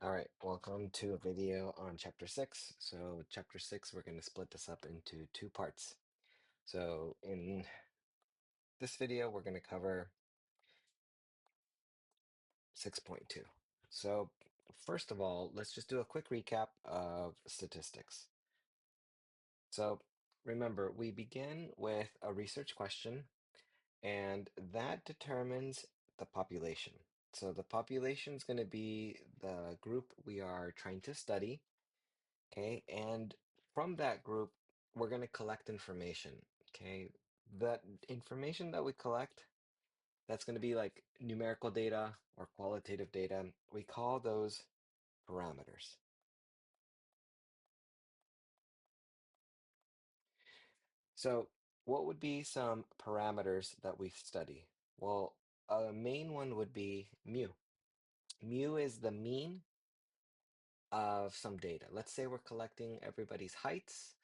All right, welcome to a video on chapter 6. So chapter 6, we're going to split this up into two parts. So in this video, we're going to cover 6.2. So first of all, let's just do a quick recap of statistics. So remember, we begin with a research question, and that determines the population. So the population is going to be the group we are trying to study. Okay, and from that group, we're going to collect information. Okay, that information that we collect, that's going to be like numerical data or qualitative data. We call those parameters. So, what would be some parameters that we study? Well, a main one would be mu. Mu is the mean of some data. Let's say we're collecting everybody's heights.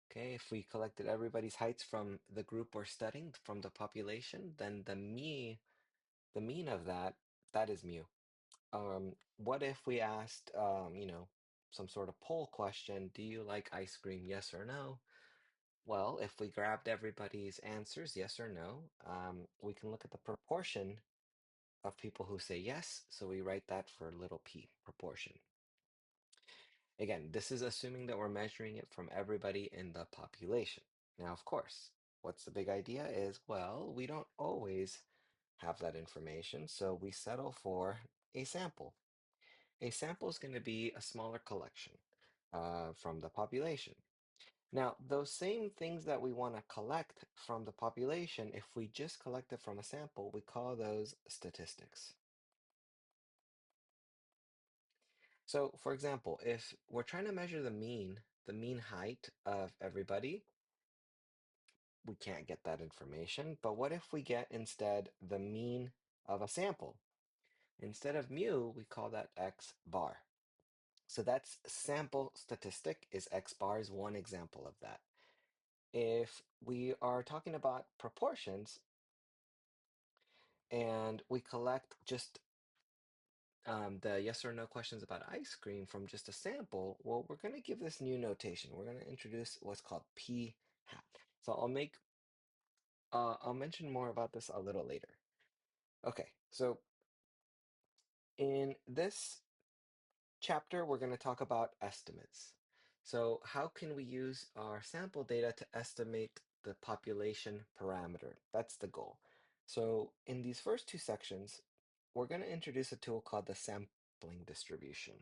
Okay, if we collected everybody's heights from the group we're studying, from the population, then the mean of that is mu. What if we asked, some sort of poll question, do you like ice cream, yes or no? Well, if we grabbed everybody's answers, yes or no, we can look at the proportion of people who say yes. So we write that for little p, proportion. Again, this is assuming that we're measuring it from everybody in the population. Now, of course, what's the big idea is, well, we don't always have that information, so we settle for a sample. A sample is going to be a smaller collection from the population. Now, those same things that we want to collect from the population, if we just collect it from a sample, we call those statistics. So, for example, if we're trying to measure the mean height of everybody, we can't get that information. But what if we get instead the mean of a sample? Instead of mu, we call that X bar. So that's sample statistic is X bar is one example of that. If we are talking about proportions and we collect just the yes or no questions about ice cream from just a sample, well, we're going to give this new notation. We're going to introduce what's called p hat. So I'll mention more about this a little later. Okay, so in this chapter, we're going to talk about estimates. So how can we use our sample data to estimate the population parameter? That's the goal. So in these first two sections, we're going to introduce a tool called the sampling distribution.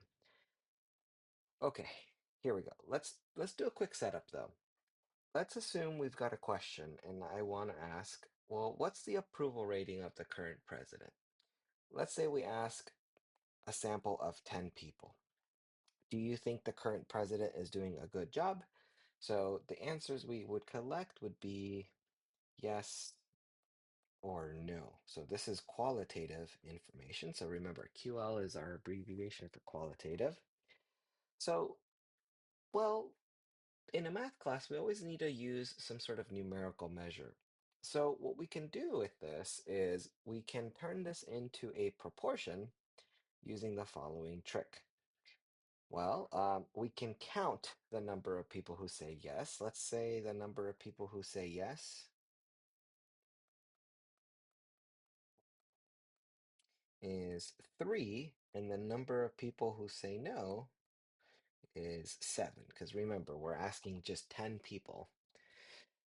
Okay, here we go. Let's do a quick setup though. Let's assume we've got a question and I want to ask, well, what's the approval rating of the current president? Let's say we ask a sample of 10 people. Do you think the current president is doing a good job? So the answers we would collect would be yes or no. So this is qualitative information. So remember, QL is our abbreviation for qualitative. So, well, in a math class, we always need to use some sort of numerical measure. So what we can do with this is we can turn this into a proportion using the following trick. Well, we can count the number of people who say yes. Let's say the number of people who say yes is 3, and the number of people who say no is 7. Because remember, we're asking just 10 people.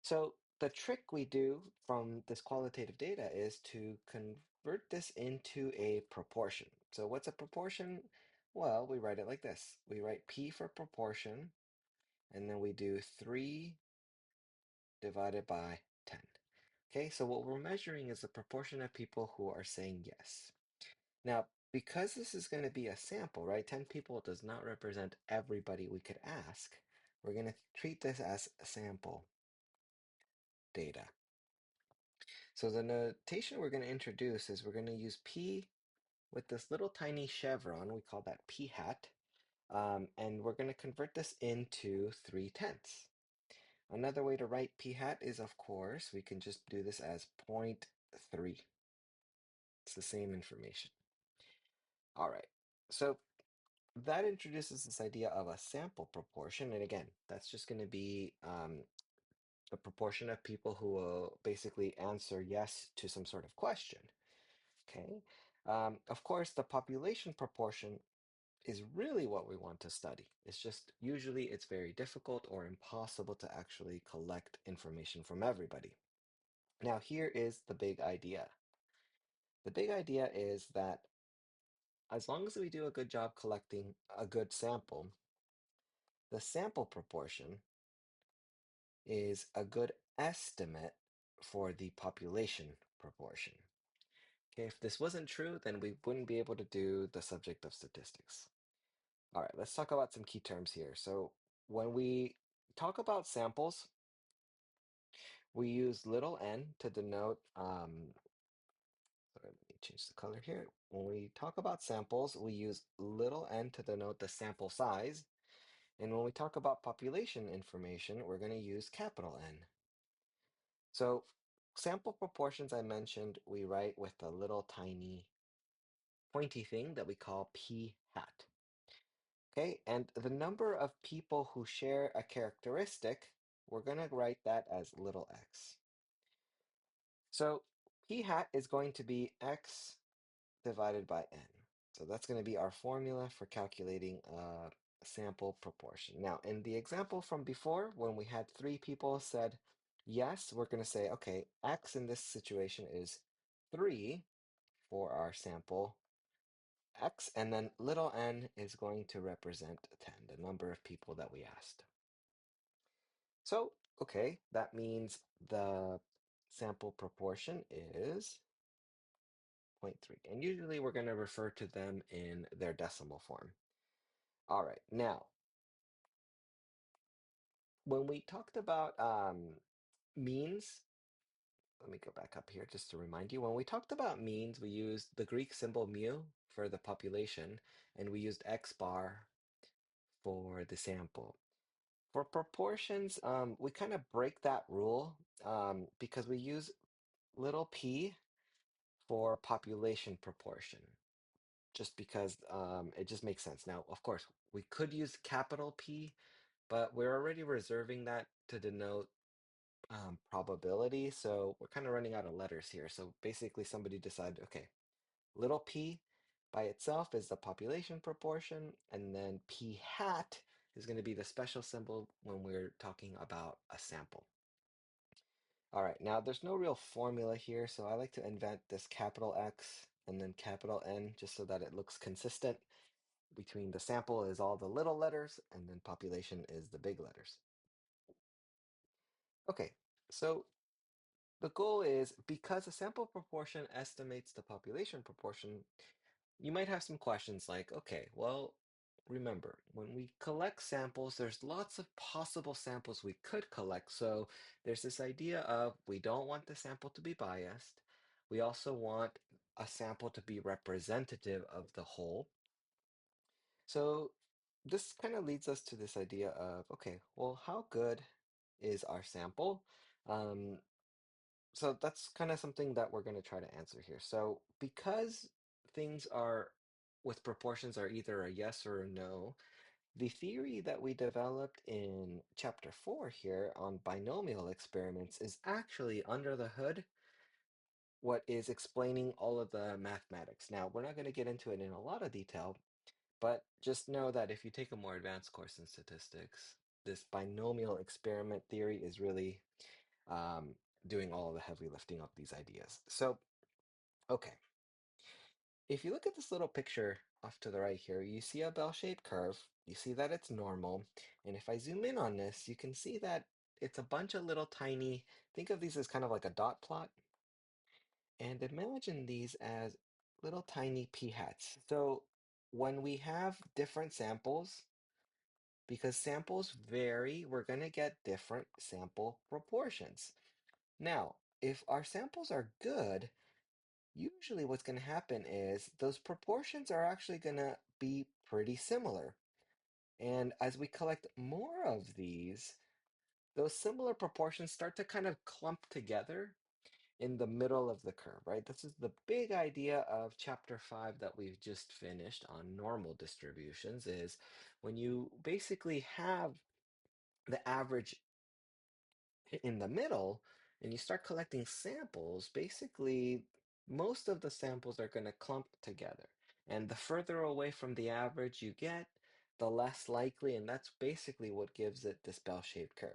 So the trick we do from this qualitative data is to convert this into a proportion. So what's a proportion? Well, we write it like this. We write P for proportion, and then we do 3 divided by 10. Okay, so what we're measuring is the proportion of people who are saying yes. Now, because this is going to be a sample, right? 10 people does not represent everybody we could ask. We're going to treat this as sample data. So the notation we're going to introduce is we're going to use P with this little tiny chevron. We call that P hat. And we're going to convert this into 3/10. Another way to write p hat is, of course, we can just do this as 0.3. It's the same information. All right. So that introduces this idea of a sample proportion. And again, that's just going to be the proportion of people who will basically answer yes to some sort of question. Okay. Of course, the population proportion is really what we want to study. It's just usually it's very difficult or impossible to actually collect information from everybody. Now, here is the big idea. The big idea is that as long as we do a good job collecting a good sample, the sample proportion is a good estimate for the population proportion. Okay, if this wasn't true, then we wouldn't be able to do the subject of statistics. All right, let's talk about some key terms here. So when we talk about samples, we use little n to denote, sorry, let me change the color here. When we talk about samples, we use little n to denote the sample size. And when we talk about population information, we're going to use capital N. So sample proportions I mentioned, we write with a little tiny pointy thing that we call p hat. Okay, and the number of people who share a characteristic, we're going to write that as little x. So p hat is going to be x divided by n. So that's going to be our formula for calculating a sample proportion. Now, in the example from before, when we had three people said yes, we're going to say, okay, x in this situation is 3 for our sample x, and then little n is going to represent 10, the number of people that we asked. So, okay, that means the sample proportion is 0.3. And usually we're going to refer to them in their decimal form. All right, now, when we talked about means, let me go back up here just to remind you. When we talked about means, we used the Greek symbol mu for the population, and we used x bar for the sample. For proportions, we kind of break that rule because we use little p for population proportion, just because it just makes sense. Now, of course, we could use capital P, but we're already reserving that to denote probability. So we're kind of running out of letters here. So basically, somebody decided, okay, little p by itself is the population proportion, and then p hat is going to be the special symbol when we're talking about a sample. All right, now there's no real formula here, so I like to invent this capital X and then capital N just so that it looks consistent between the sample is all the little letters and then population is the big letters. Okay, so the goal is because a sample proportion estimates the population proportion, you might have some questions like, okay, well, remember, when we collect samples, there's lots of possible samples we could collect. So there's this idea of we don't want the sample to be biased. We also want a sample to be representative of the whole. So this kind of leads us to this idea of, okay, well, how good is our sample? Um, so that's kind of something that we're going to try to answer here. So because things are with proportions are either a yes or a no, the theory that we developed in chapter 4 here on binomial experiments is actually under the hood what is explaining all of the mathematics. Now, we're not going to get into it in a lot of detail, but just know that if you take a more advanced course in statistics, this binomial experiment theory is really doing all of the heavy lifting of these ideas. So, okay, if you look at this little picture off to the right here, you see a bell-shaped curve. You see that it's normal. And if I zoom in on this, you can see that it's a bunch of little tiny, think of these as kind of like a dot plot. And imagine these as little tiny p-hats. So when we have different samples, because samples vary, we're going to get different sample proportions. Now, if our samples are good, usually what's going to happen is those proportions are actually going to be pretty similar. And as we collect more of these, those similar proportions start to kind of clump together in the middle of the curve, right? This is the big idea of chapter 5 that we've just finished on normal distributions is when you basically have the average in the middle and you start collecting samples, basically most of the samples are going to clump together. And the further away from the average you get, the less likely, and that's basically what gives it this bell-shaped curve.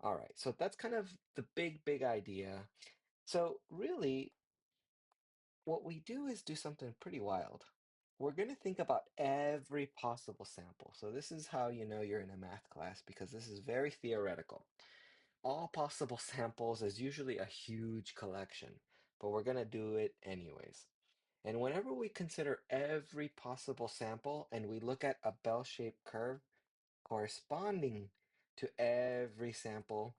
All right, so that's kind of the big idea. So really, what we do is do something pretty wild. We're going to think about every possible sample. So this is how you know you're in a math class because this is very theoretical. All possible samples is usually a huge collection, but we're going to do it anyways. And whenever we consider every possible sample and we look at a bell-shaped curve corresponding to every sample,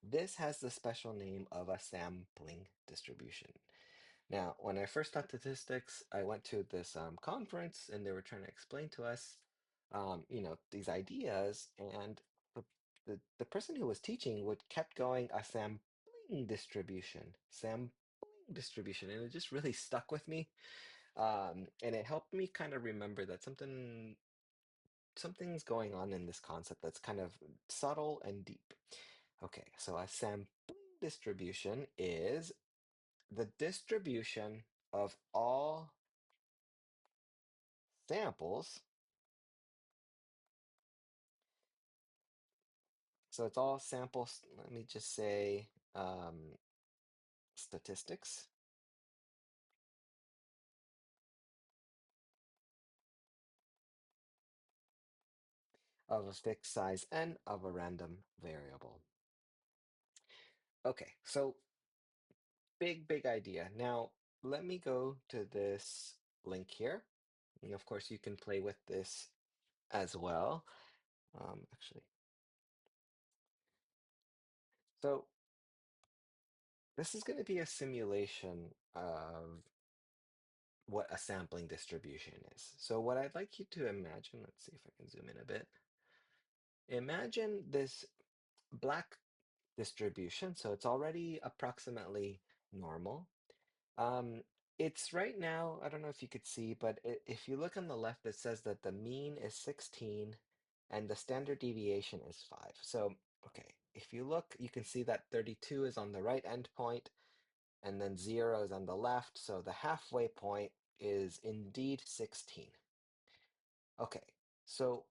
this has the special name of a sampling distribution. Now, when I first taught statistics, I went to this conference and they were trying to explain to us, these ideas, and the person who was teaching would kept going a sampling distribution, and it just really stuck with me. And it helped me kind of remember that something's going on in this concept that's kind of subtle and deep. Okay, so a sampling distribution is the distribution of all samples. So it's all samples, let me just say statistics of a fixed size n of a random variable. Okay, so big idea. Now, let me go to this link here. And of course, you can play with this as well. Actually, so this is going to be a simulation of what a sampling distribution is. So what I'd like you to imagine, let's see if I can zoom in a bit. Imagine this black distribution. So it's already approximately normal. Um, it's right now, I don't know if you could see, but if you look on the left, it says that the mean is 16 and the standard deviation is 5. So, okay, if you look, you can see that 32 is on the right endpoint and then 0 is on the left. So the halfway point is indeed 16. Okay, so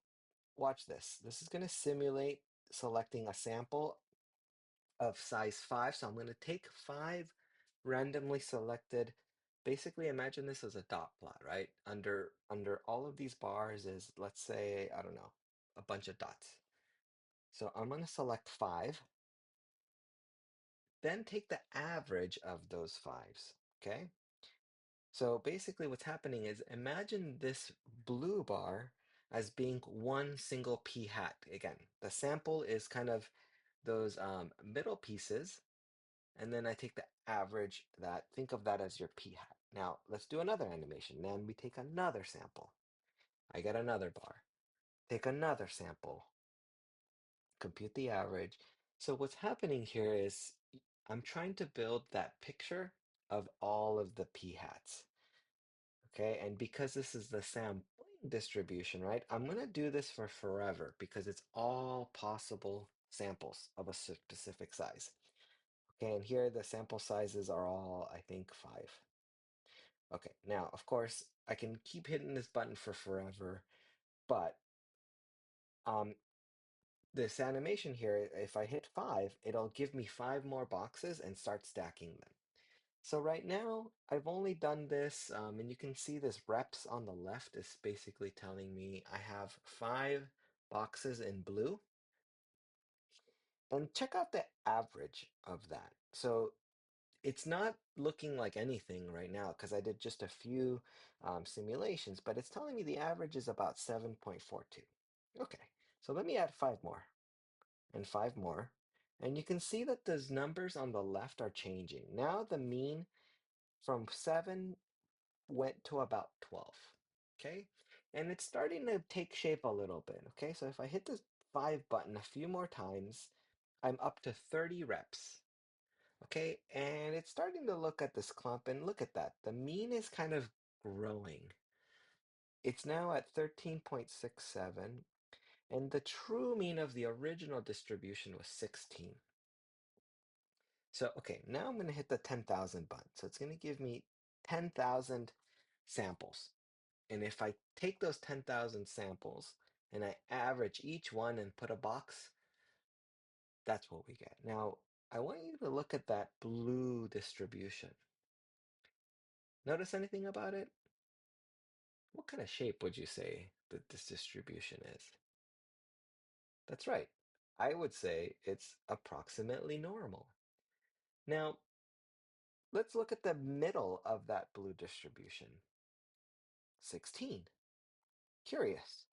watch this. This is going to simulate selecting a sample of size 5. So I'm going to take 5 randomly selected. Basically, imagine this as a dot plot, right? Under all of these bars is, let's say, I don't know, a bunch of dots. So I'm going to select 5, then take the average of those 5s, okay? So basically what's happening is imagine this blue bar as being one single p hat. Again, the sample is kind of those middle pieces, and then I take the average that, think of that as your p hat. Now let's do another animation. Then we take another sample. I get another bar. Take another sample, compute the average. So what's happening here is I'm trying to build that picture of all of the p hats. Okay, and because this is the sampling distribution, right? I'm going to do this for forever because it's all possible samples of a specific size. Okay, and here the sample sizes are all, I think, 5. Okay, now, of course, I can keep hitting this button for forever, but um, this animation here, if I hit 5, it'll give me 5 more boxes and start stacking them. So right now, I've only done this, and you can see this reps on the left is basically telling me I have 5 boxes in blue. And check out the average of that. So it's not looking like anything right now because I did just a few simulations, but it's telling me the average is about 7.42. Okay, so let me add 5 more and 5 more. And you can see that those numbers on the left are changing. Now the mean from 7 went to about 12. Okay, and it's starting to take shape a little bit. Okay, so if I hit the 5 button a few more times, I'm up to 30 reps. Okay, and it's starting to look at this clump, and look at that. The mean is kind of growing. It's now at 13.67, and the true mean of the original distribution was 16. So, okay, now I'm going to hit the 10,000 button. So it's going to give me 10,000 samples. And if I take those 10,000 samples and I average each one and put a box, that's what we get. Now, I want you to look at that blue distribution. Notice anything about it? What kind of shape would you say that this distribution is? That's right. I would say it's approximately normal. Now, let's look at the middle of that blue distribution. 16. Curious.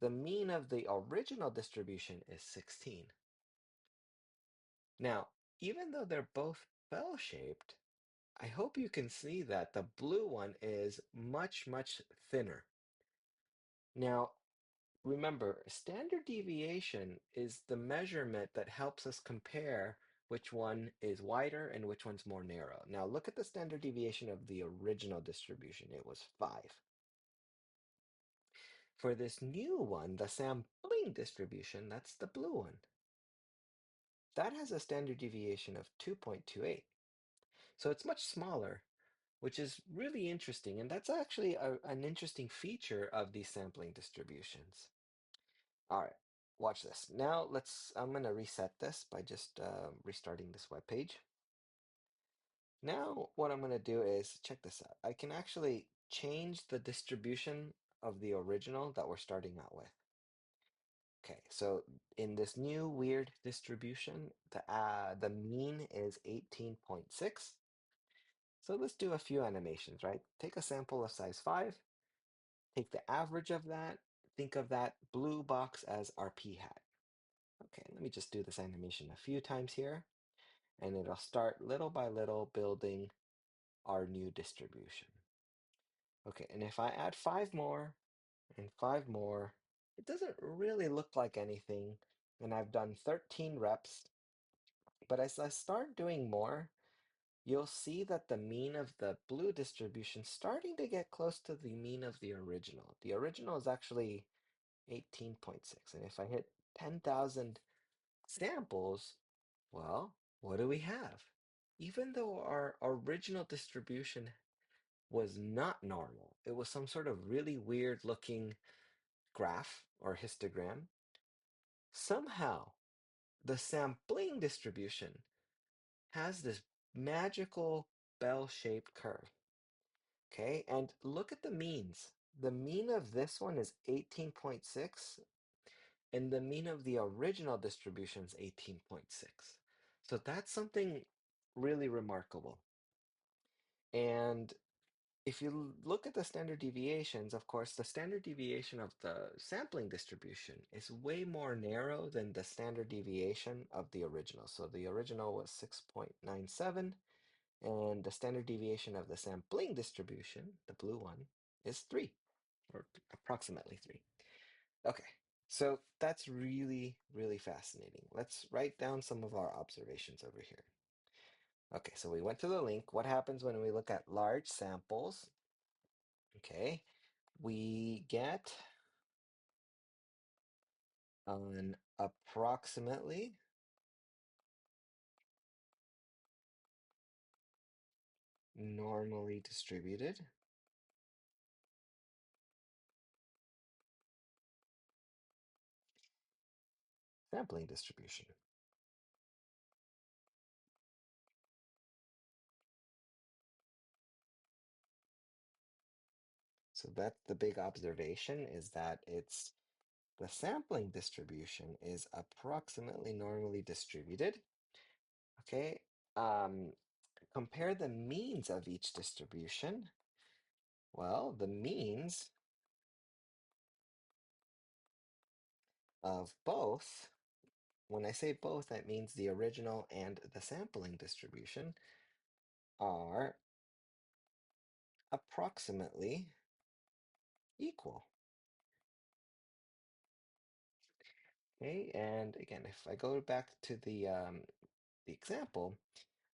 The mean of the original distribution is 16. Now, even though they're both bell-shaped, I hope you can see that the blue one is much, much thinner. Now, remember, standard deviation is the measurement that helps us compare which one is wider and which one's more narrow. Now, look at the standard deviation of the original distribution. It was 5. For this new one, the sampling distribution, that's the blue one. That has a standard deviation of 2.28. So it's much smaller, which is really interesting. And that's actually an interesting feature of these sampling distributions. All right, watch this. Now I'm going to reset this by just restarting this web page. Now what I'm going to do is check this out. I can actually change the distribution of the original that we're starting out with. Okay, so in this new weird distribution, the mean is 18.6. So let's do a few animations, right? Take a sample of size 5, take the average of that, think of that blue box as our p hat. Okay, let me just do this animation a few times here, and it'll start little by little building our new distribution. Okay, and if I add 5 more and 5 more, it doesn't really look like anything, and I've done 13 reps, but as I start doing more, you'll see that the mean of the blue distribution starting to get close to the mean of the original. The original is actually 18.6. And if I hit 10,000 samples, well, what do we have? Even though our original distribution was not normal, it was some sort of really weird looking graph or histogram, somehow the sampling distribution has this magical bell-shaped curve. Okay, and look at the means. The mean of this one is 18.6, and the mean of the original distribution is 18.6. So that's something really remarkable. And if you look at the standard deviations, of course, the standard deviation of the sampling distribution is way more narrow than the standard deviation of the original. So the original was 6.97. And the standard deviation of the sampling distribution, the blue one, is 3, or approximately 3. Okay, so that's really, really fascinating. Let's write down some of our observations over here. Okay, so we went to the link. What happens when we look at large samples? Okay, we get an approximately normally distributed sampling distribution. So that's the big observation, is that the sampling distribution is approximately normally distributed. Okay, compare the means of each distribution. Well, the means of both, when I say both, that means the original and the sampling distribution, are approximately equal. Okay, and again, if I go back to the example,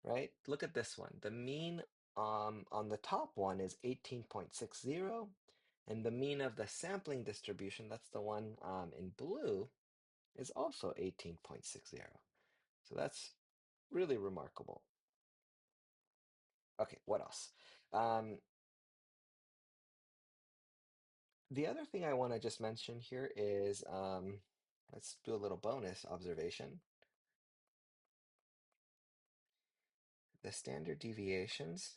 right? Look at this one. The mean on the top one is 18.60, and the mean of the sampling distribution, that's the one in blue, is also 18.60. So that's really remarkable. Okay, what else? Um, the other thing I want to just mention here is let's do a little bonus observation. The standard deviations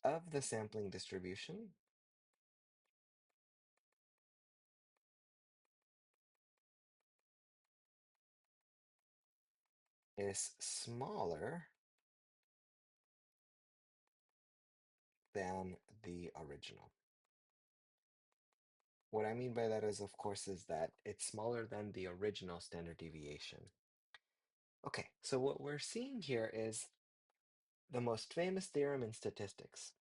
of the sampling distribution is smaller than the original. What I mean by that is, of course, is that it's smaller than the original standard deviation. Okay, so what we're seeing here is the most famous theorem in statistics.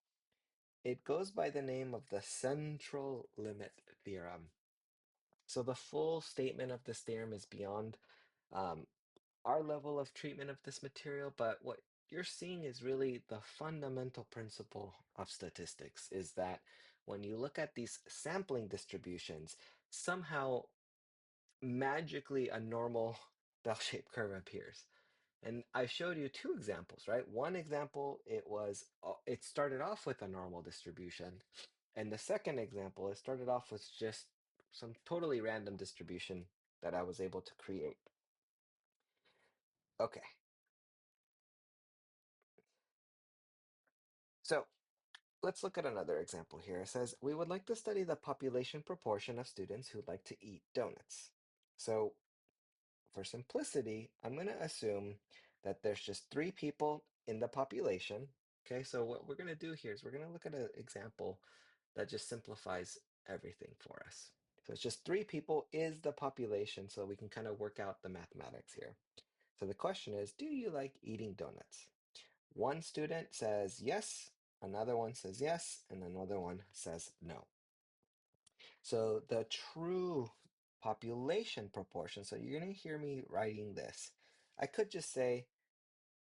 It goes by the name of the central limit theorem. So the full statement of this theorem is beyond um, our level of treatment of this material, but what you're seeing is really the fundamental principle of statistics is that when you look at these sampling distributions, somehow magically a normal bell-shaped curve appears. And I showed you two examples, right? One example, it started off with a normal distribution. And the second example, it started off with just some totally random distribution that I was able to create. Okay, so let's look at another example here. It says, we would like to study the population proportion of students who like to eat donuts. So for simplicity, I'm going to assume that there's just three people in the population. Okay, so what we're going to do here is we're going to look at an example that just simplifies everything for us. So it's just three people is the population, so we can kind of work out the mathematics here. So the question is, do you like eating donuts? One student says yes, another one says yes, and another one says no. So the true population proportion, so you're going to hear me writing this. I could just say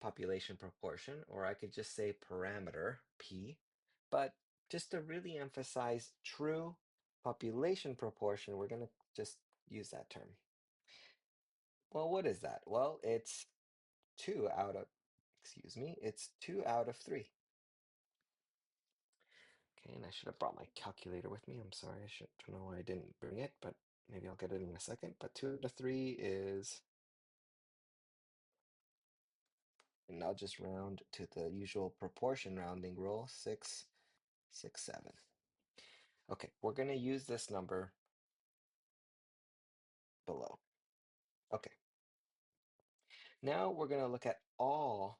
population proportion, or I could just say parameter, P, but just to really emphasize true population proportion, we're going to just use that term. Well, what is that? Well, it's it's 2 out of 3. Okay, and I should have brought my calculator with me. I'm sorry, don't know why I didn't bring it, but maybe I'll get it in a second. But 2 out of 3 is, and I'll just round to the usual proportion rounding rule, 6, 6, 7. Okay, we're going to use this number below. Okay, now we're going to look at all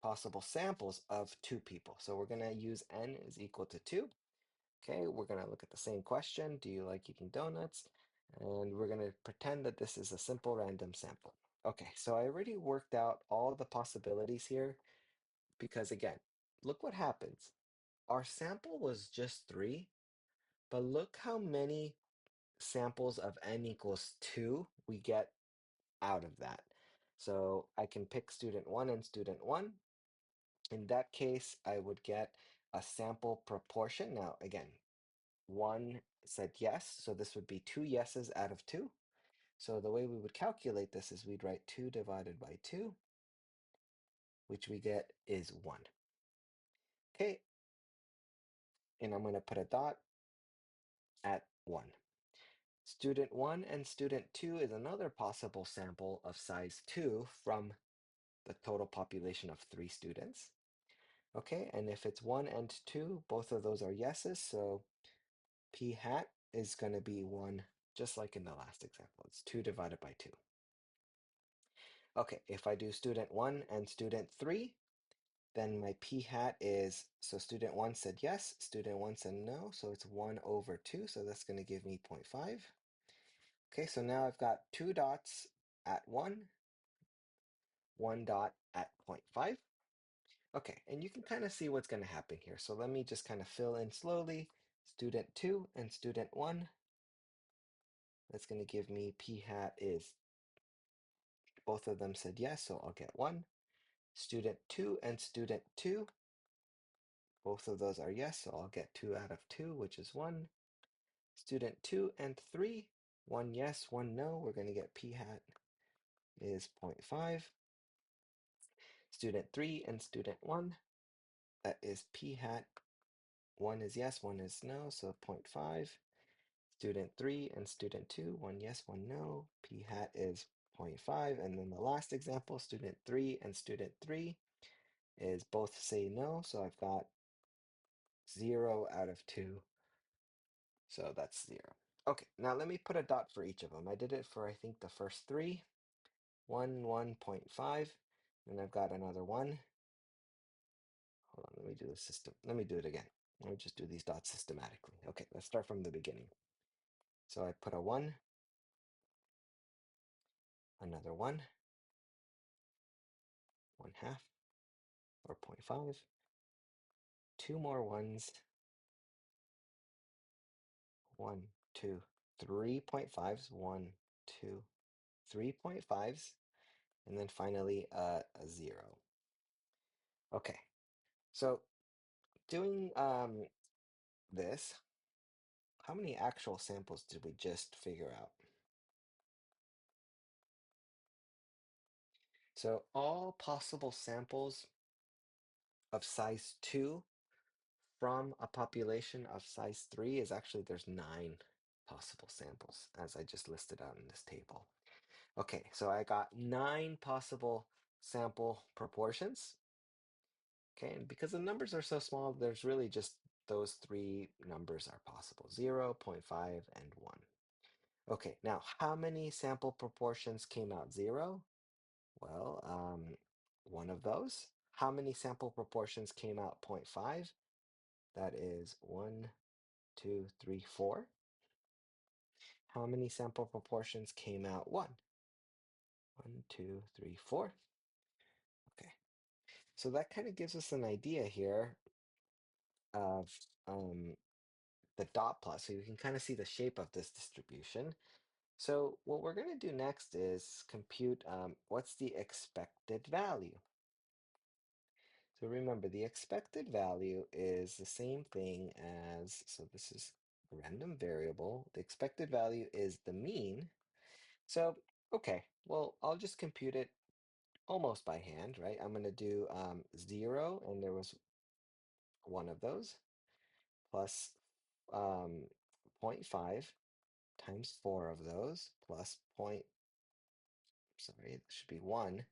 possible samples of 2 people. So we're going to use n is equal to 2. Okay, we're going to look at the same question. Do you like eating donuts? And we're going to pretend that this is a simple random sample. Okay, so I already worked out all the possibilities here because again, look what happens. Our sample was just 3, but look how many samples of n equals 2 we get out of that. So I can pick student 1 and student 1. In that case, I would get a sample proportion. Now, again, 1 said yes, so this would be 2 yeses out of 2. So the way we would calculate this is we'd write 2 divided by 2, which we get is 1. Okay, and I'm going to put a dot at 1. Student 1 and student 2 is another possible sample of size 2 from the total population of 3 students. Okay, and if it's 1 and 2, both of those are yeses, so p hat is going to be 1, just like in the last example. It's 2 divided by 2. Okay, if I do student 1 and student 3, then my p hat is, so student 1 said yes, student 1 said no, so it's 1 over 2, so that's going to give me 0.5. Okay, so now I've got 2 dots at 1, 1 dot at 0.5. Okay, and you can kind of see what's going to happen here. So let me just kind of fill in slowly. Student 2 and student 1 That's going to give me p hat is, both of them said yes, so I'll get 1. Student 2 and student 2, both of those are yes, so I'll get 2 out of 2, which is 1. Student 2 and 3, 1 yes, 1 no. We're going to get p hat is 0.5. Student 3 and student 1, that is p hat. 1 is yes, 1 is no, so 0.5. Student 3 and student 2, 1 yes, 1 no. P hat is 0.5. And then the last example, student 3 and student 3 is both say no, so I've got 0 out of 2, so that's 0. Okay, now let me put a dot for each of them. I did it for, I think, the first 3. 1, 1.5, and I've got another 1. Hold on, let me do the system. Let me do it again. Let me just do these dots systematically. Okay, let's start from the beginning. So I put a 1, another 1, 1 half, or 0.5, 2 more 1s, 1, 2, 3.5s, 1, 2, 3.5s, and then finally a 0. Okay, so doing this, how many actual samples did we just figure out? So all possible samples of size 2 from a population of size 3 is actually, there's 9 possible samples, as I just listed out in this table. Okay, so I got 9 possible sample proportions. Okay, and because the numbers are so small, there's really just those 3 numbers are possible, 0, 0.5, and 1. Okay, now how many sample proportions came out 0? Well, one of those. How many sample proportions came out 0.5? That is 1, 2, 3, 4. How many sample proportions came out 1? 1, 2, 3, 4. Okay, so that kind of gives us an idea here of the dot plot, so you can kind of see the shape of this distribution. So what we're going to do next is compute what's the expected value. So remember, the expected value is the same thing as, so this is a random variable. The expected value is the mean. So, okay, well, I'll just compute it almost by hand, right? I'm going to do 0, and there was one of those, plus um, 0.5 times 4 of those, plus sorry, it should be 1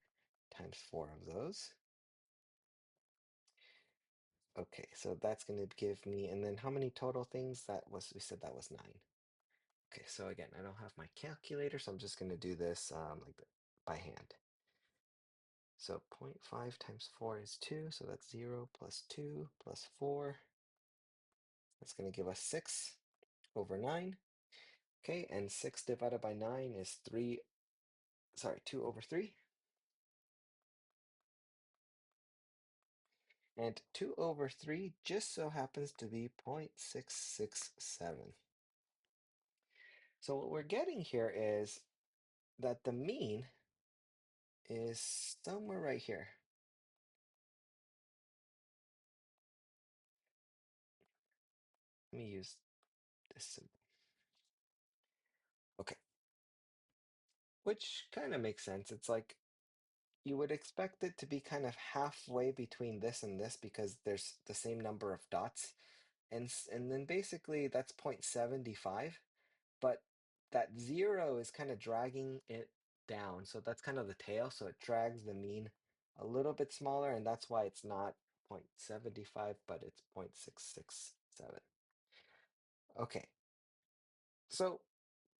times 4 of those. Okay, so that's going to give me, and then how many total things? That was, we said that was 9. Okay, so again, I don't have my calculator, so I'm just going to do this by hand. So 0.5 times 4 is 2, so that's 0 plus 2 plus 4. That's going to give us 6 over 9. Okay, and 6 divided by 9 is 3, sorry, 2 over 3. And 2 over 3 just so happens to be 0.667. So what we're getting here is that the mean is somewhere right here. Let me use this symbol. Okay, which kind of makes sense. It's like you would expect it to be kind of halfway between this and this because there's the same number of dots. And then basically that's 0.75, but that 0 is kind of dragging it down. So that's kind of the tail. So it drags the mean a little bit smaller, and that's why it's not 0.75, but it's 0.667. Okay, so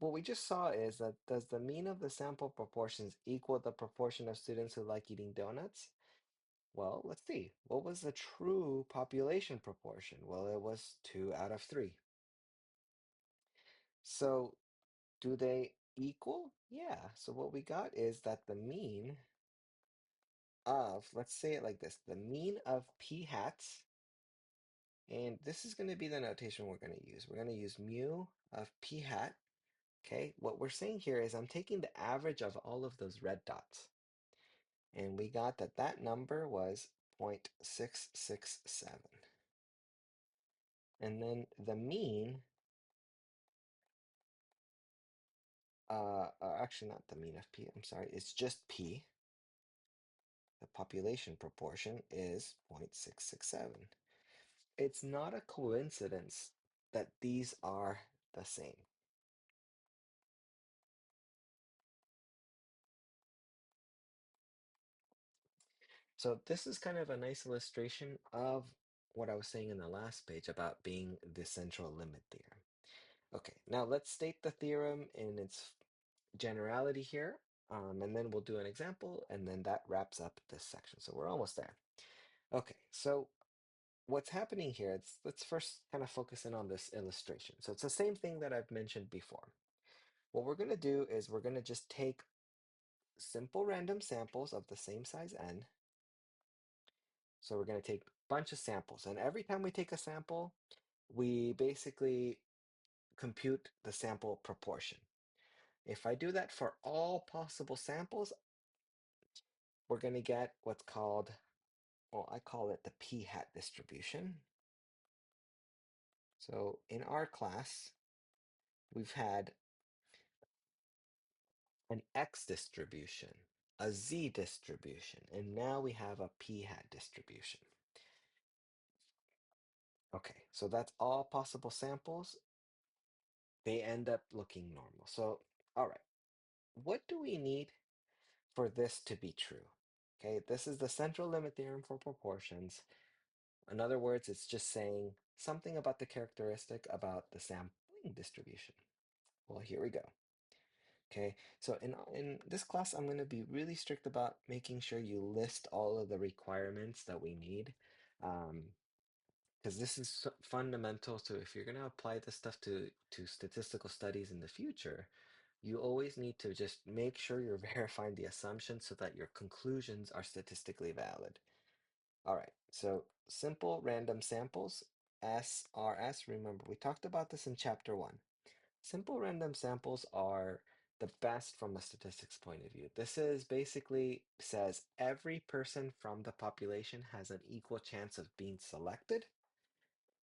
what we just saw is that does the mean of the sample proportions equal the proportion of students who like eating donuts? Well, let's see. What was the true population proportion? Well, it was 2 out of 3. So do they equal? Yeah. So what we got is that the mean of, let's say it like this, the mean of p hats, and this is going to be the notation we're going to use. We're going to use mu of p hat Okay, what we're saying here is I'm taking the average of all of those red dots. And we got that that number was 0.667. And then the mean, actually not the mean of P, I'm sorry, it's just P. The population proportion is 0.667. It's not a coincidence that these are the same. So this is kind of a nice illustration of what I was saying in the last page about being the central limit theorem. Okay, now let's state the theorem in its generality here, and then we'll do an example, and then that wraps up this section. So we're almost there. Okay, so what's happening here, let's first kind of focus in on this illustration. So it's the same thing that I've mentioned before. What we're going to do is we're going to just take simple random samples of the same size n. So we're going to take a bunch of samples, and every time we take a sample, we basically compute the sample proportion. If I do that for all possible samples, we're going to get what's called, well, I call it the p-hat distribution. So in our class, we've had an x distribution, a z distribution, and now we have a p-hat distribution. Okay, so that's all possible samples. They end up looking normal. So, all right, what do we need for this to be true? Okay, this is the central limit theorem for proportions. In other words, it's just saying something about the characteristic about the sampling distribution. Well, here we go. Okay, so in this class, I'm going to be really strict about making sure you list all of the requirements that we need, because this is fundamental. So if you're going to apply this stuff to statistical studies in the future, you always need to just make sure you're verifying the assumptions so that your conclusions are statistically valid. All right, so simple random samples, SRS. Remember, we talked about this in chapter 1. Simple random samples are the best from a statistics point of view. This is basically says every person from the population has an equal chance of being selected.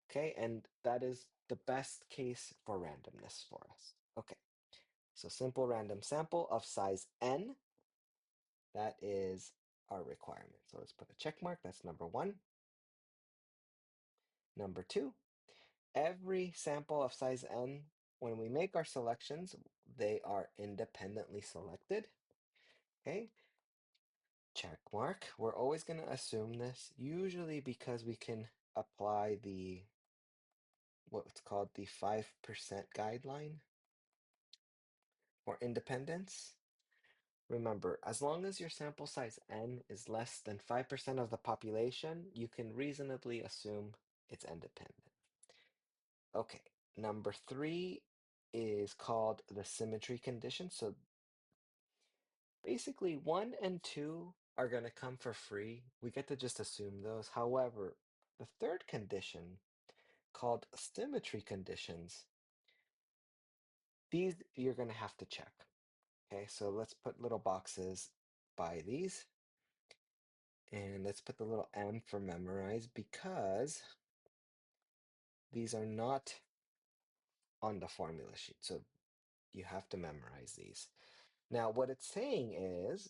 Okay, and that is the best case for randomness for us. Okay, so simple random sample of size n, that is our requirement. So let's put a check mark. That's number 1. Number 2, every sample of size n, when we make our selections, they are independently selected. Okay, check mark. We're always going to assume this, usually because we can apply the what's called the 5% guideline for independence. Remember, as long as your sample size n is less than 5% of the population, you can reasonably assume it's independent. Okay, number 3 is called the symmetry condition. So basically 1 and 2 are going to come for free. We get to just assume those. However, the third condition called symmetry conditions, these you're going to have to check. Okay, so let's put little boxes by these. And let's put the little M for memorize because these are not on the formula sheet. So you have to memorize these. Now, what it's saying is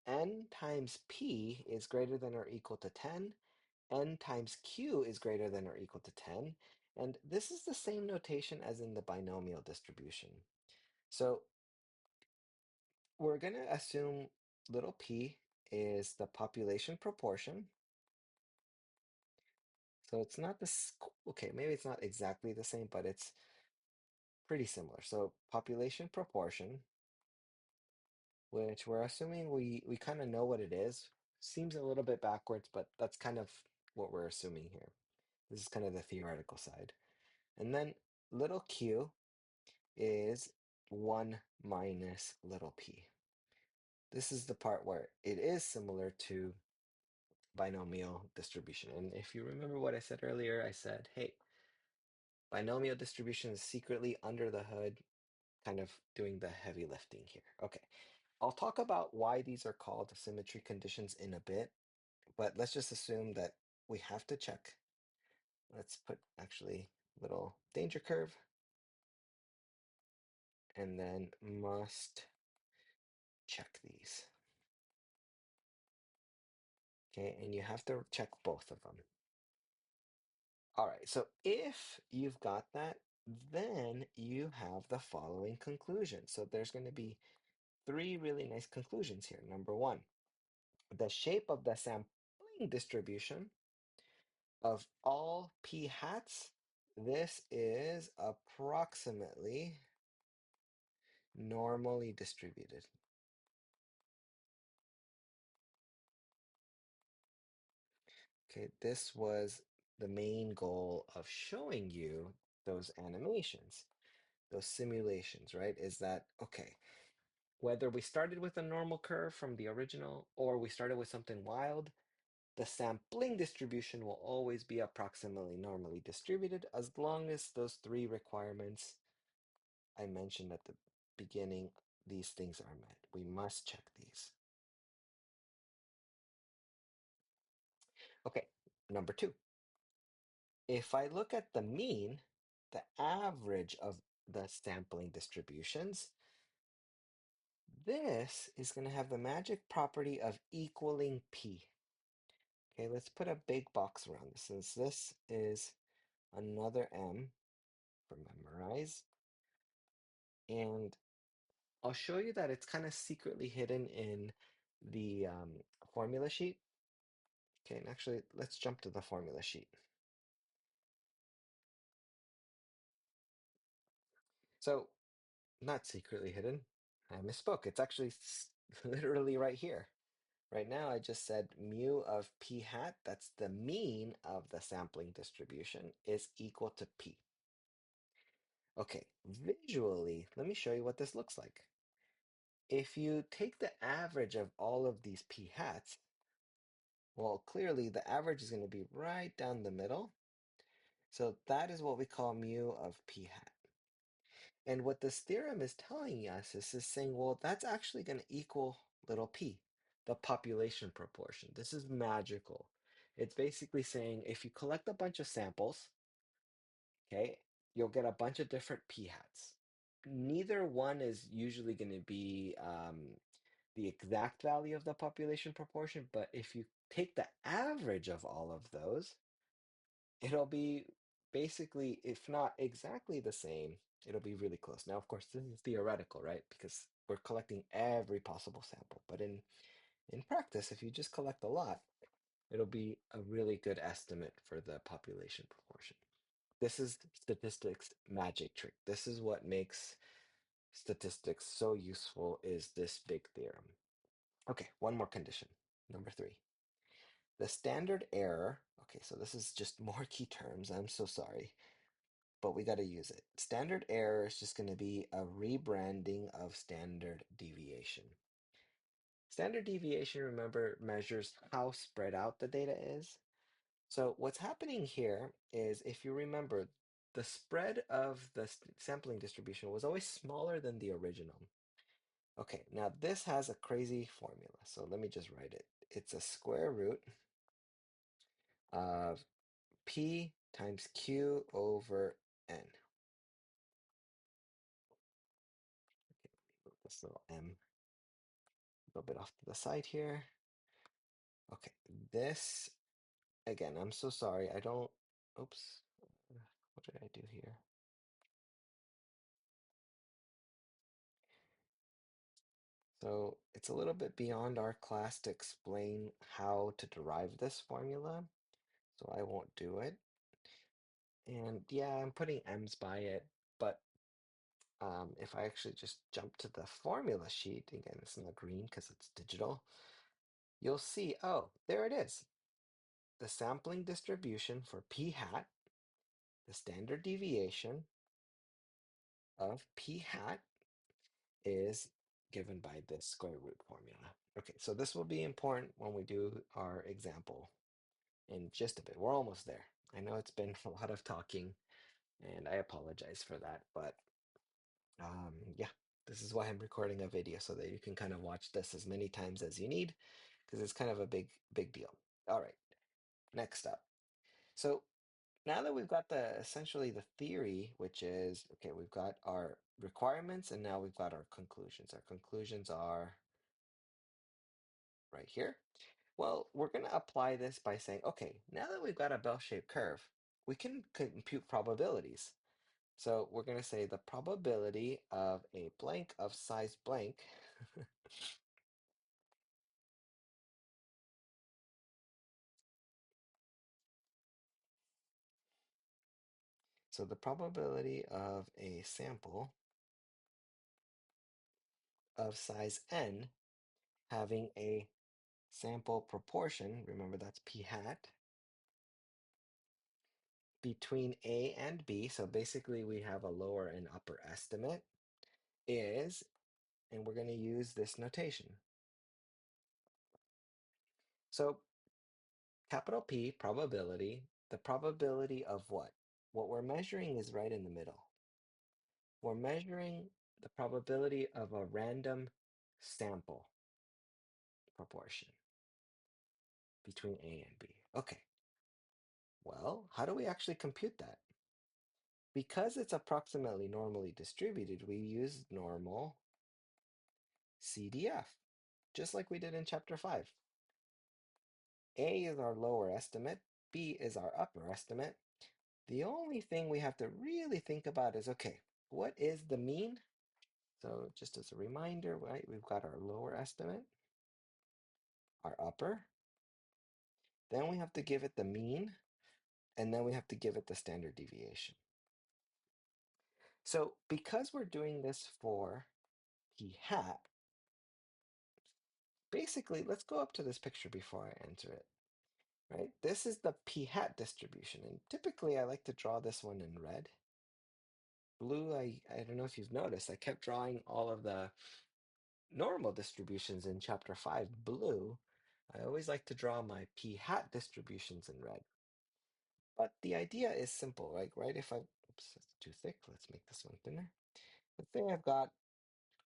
n times p is greater than or equal to 10, n times q is greater than or equal to 10, and this is the same notation as in the binomial distribution. So we're going to assume little p is the population proportion. So it's not this, okay, maybe it's not exactly the same, but it's pretty similar. So population proportion, which we're assuming we kind of know what it is. Seems a little bit backwards, but that's kind of what we're assuming here. This is kind of the theoretical side. And then little q is 1 minus little p. This is the part where it is similar to binomial distribution. And if you remember what I said earlier, I said, hey, binomial distribution is secretly under the hood kind of doing the heavy lifting here. Okay, I'll talk about why these are called symmetry conditions in a bit, but let's just assume that we have to check. Let's put actually little danger curve and then must check these. Okay, and you have to check both of them. All right, so if you've got that, then you have the following conclusion. So there's going to be three really nice conclusions here. Number one, the shape of the sampling distribution of all p hats, this is approximately normally distributed. Okay, this was the main goal of showing you those animations, those simulations, right? Is that, okay, whether we started with a normal curve from the original or we started with something wild, the sampling distribution will always be approximately normally distributed as long as those three requirements I mentioned at the beginning, these things are met. We must check these. Okay, number two. If I look at the mean, the average of the sampling distributions, this is going to have the magic property of equaling p. Okay, let's put a big box around this since this is another m for memorize. And I'll show you that it's kind of secretly hidden in the formula sheet. Okay, and actually, let's jump to the formula sheet. So, not secretly hidden. I misspoke. It's actually literally right here. Right now, I just said mu of p hat, that's the mean of the sampling distribution, is equal to p. Okay, visually, let me show you what this looks like. If you take the average of all of these p hats, well, clearly the average is going to be right down the middle. So that is what we call mu of p hat. And what this theorem is telling us is saying, well, that's actually going to equal little p, the population proportion. This is magical. It's basically saying if you collect a bunch of samples, okay, you'll get a bunch of different p hats. Neither one is usually going to be the exact value of the population proportion, but if you take the average of all of those, it'll be basically, if not exactly the same, it'll be really close. Now, of course, this is theoretical, right? Because we're collecting every possible sample. But in practice, if you just collect a lot, it'll be a really good estimate for the population proportion. This is statistics magic trick. This is what makes statistics so useful is this big theorem. Okay, one more condition. Number three. The standard error, okay, so this is just more key terms. I'm so sorry, but we got to use it. Standard error is just going to be a rebranding of standard deviation. Standard deviation, remember, measures how spread out the data is. So what's happening here is, if you remember, the spread of the sampling distribution was always smaller than the original. Okay, now this has a crazy formula. So let me just write it. It's a square root of P times Q over N. Okay, let me move this little m a little bit off to the side here. Okay, this, again, I'm so sorry. I don't, oops, what did I do here? So it's a little bit beyond our class to explain how to derive this formula, so I won't do it. And yeah, I'm putting m's by it, but if I actually just jump to the formula sheet, again, it's not green because it's digital, you'll see, oh, there it is. The sampling distribution for p hat, the standard deviation of p hat is given by this square root formula. Okay, so this will be important when we do our example in just a bit. We're almost there. I know it's been a lot of talking, and I apologize for that, but Yeah, this is why I'm recording a video so that you can kind of watch this as many times as you need because it's kind of a big deal. All right, next up. So now that we've got the essentially the theory, which is okay, we've got our requirements and now we've got our conclusions. Our conclusions are right here. Well, we're going to apply this by saying, okay, now that we've got a bell-shaped curve, we can compute probabilities. So we're going to say the probability of a blank of size blank so the probability of a sample of size n having a sample proportion, remember that's p hat, between A and B, so basically we have a lower and upper estimate, is, and we're going to use this notation. So capital P, probability, the probability of what? What we're measuring is right in the middle. We're measuring the probability of a random sample proportion between A and B. Okay, well, how do we actually compute that? Because it's approximately normally distributed, we use normal CDF, just like we did in chapter 5. A is our lower estimate, B is our upper estimate. The only thing we have to really think about is, okay, what is the mean? So just as a reminder, right, we've got our lower estimate, our upper, then we have to give it the mean, and then we have to give it the standard deviation. So because we're doing this for p hat, basically, let's go up to this picture before I enter it, right? This is the p hat distribution, and typically I like to draw this one in red. Blue, I don't know if you've noticed, I kept drawing all of the normal distributions in chapter 5 blue. I always like to draw my p hat distributions in red. But the idea is simple, right? If I, oops, that's too thick. Let's make this one thinner. Let's say I've got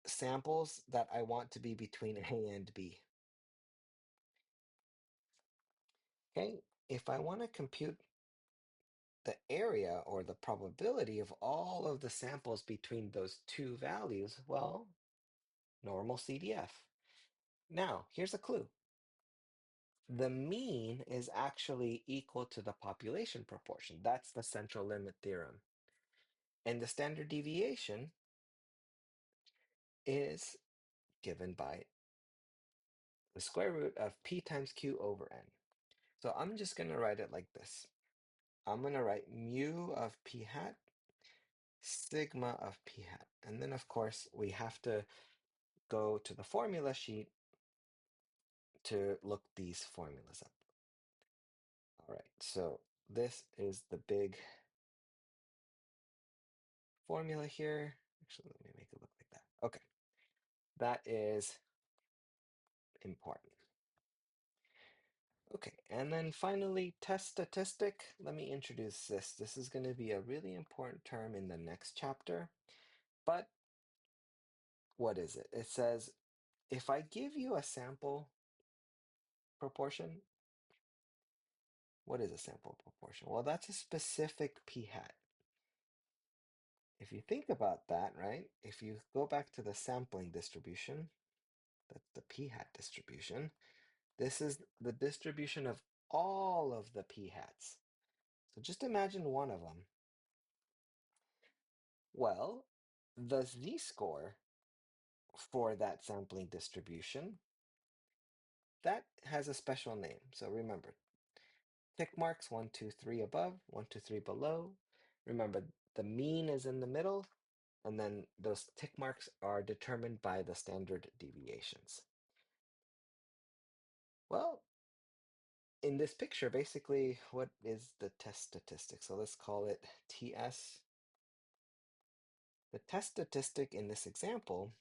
samples that I want to be between A and B. Okay, if I want to compute the area or the probability of all of the samples between those two values, well, normal CDF. Now, here's a clue. The mean is actually equal to the population proportion. That's the central limit theorem. And the standard deviation is given by the square root of p times q over n. So I'm just going to write it like this. I'm going to write mu of p hat, sigma of p hat. And then, of course, we have to go to the formula sheet to look these formulas up. All right, so this is the big formula here. Actually, let me make it look like that. Okay, that is important. Okay, and then finally, test statistic. Let me introduce this. This is going to be a really important term in the next chapter. But what is it? It says, if I give you a sample proportion, what is a sample proportion? Well, that's a specific p hat. If you think about that, right? If you go back to the sampling distribution, that's the p hat distribution. This is the distribution of all of the p hats. So just imagine one of them. Well, the z-score for that sampling distribution, that has a special name. So remember, tick marks 1, 2, 3 above, 1, 2, 3 below. Remember, the mean is in the middle, and then those tick marks are determined by the standard deviations. Well, in this picture, basically, what is the test statistic? So let's call it TS. The test statistic in this example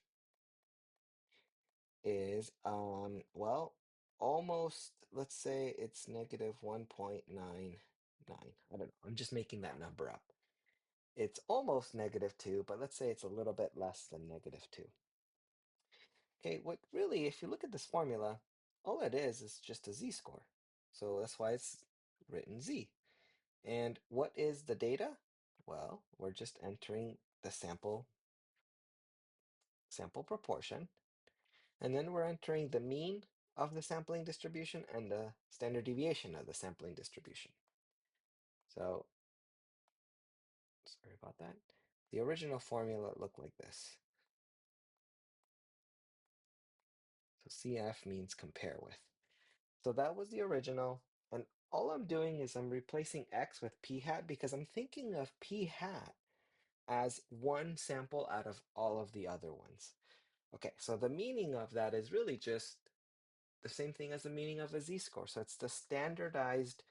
is, well, almost, let's say it's negative 1.99. I don't know. I'm just making that number up. it's almost -2, but let's say it's a little bit less than -2. Okay, what really, if you look at this formula, all it is just a z-score. So that's why it's written z. And what is the data? Well, we're just entering the sample proportion, and then we're entering the mean of the sampling distribution and the standard deviation of the sampling distribution. So, sorry about that. The original formula looked like this. So CF means compare with. So that was the original. And all I'm doing is I'm replacing X with P hat because I'm thinking of P hat as one sample out of all of the other ones. Okay, so the meaning of that is really just the same thing as the meaning of a z-score. So it's the standardized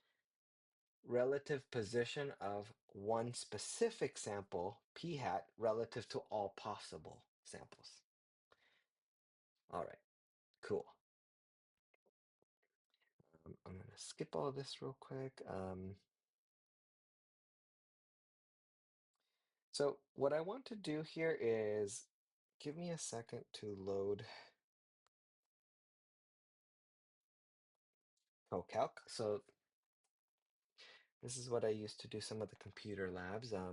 relative position of one specific sample, p hat, relative to all possible samples. All right, cool. I'm going to skip all of this real quick. So what I want to do here is give me a second to load CoCalc. So this is what I used to do some of the computer labs. I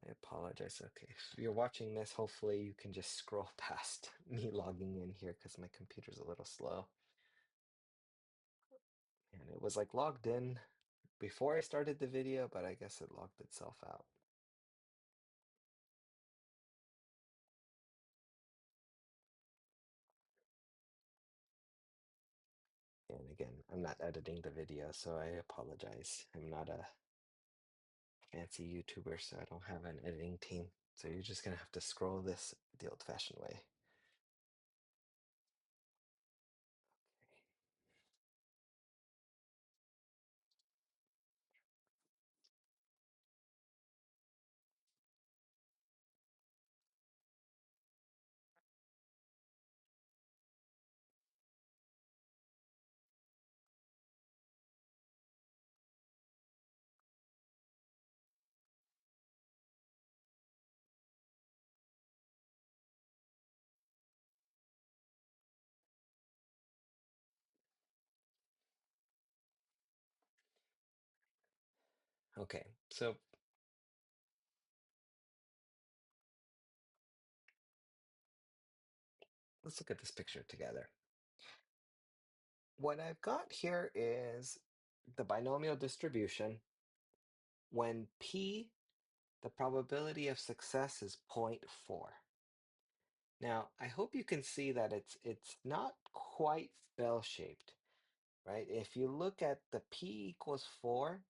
apologize. Okay, if you're watching this, hopefully you can just scroll past me logging in here because my computer's a little slow. And it was like logged in before I started the video, but I guess it logged itself out. And again, I'm not editing the video, so I apologize. I'm not a fancy YouTuber, so I don't have an editing team. So you're just gonna have to scroll this the old-fashioned way. Okay, so let's look at this picture together. What I've got here is the binomial distribution when P, the probability of success is 0.4. Now, I hope you can see that it's not quite bell-shaped, right? If you look at the P equals 4,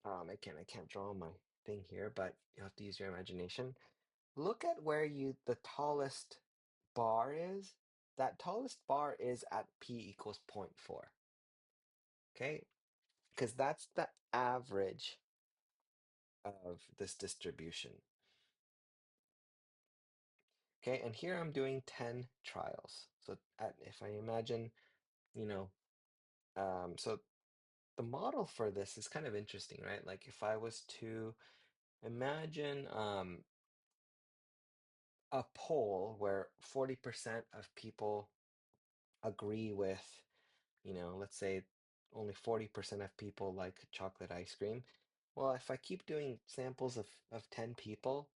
I can't draw my thing here, but you have to use your imagination. Look at where the tallest bar is. That tallest bar is at P equals 0.4, okay? Because that's the average of this distribution. Okay, and here I'm doing 10 trials. So if I imagine, you know, so the model for this is kind of interesting, right? Like if I was to imagine a poll where 40% of people agree with, let's say only 40% of people like chocolate ice cream. Well, if I keep doing samples of 10 people,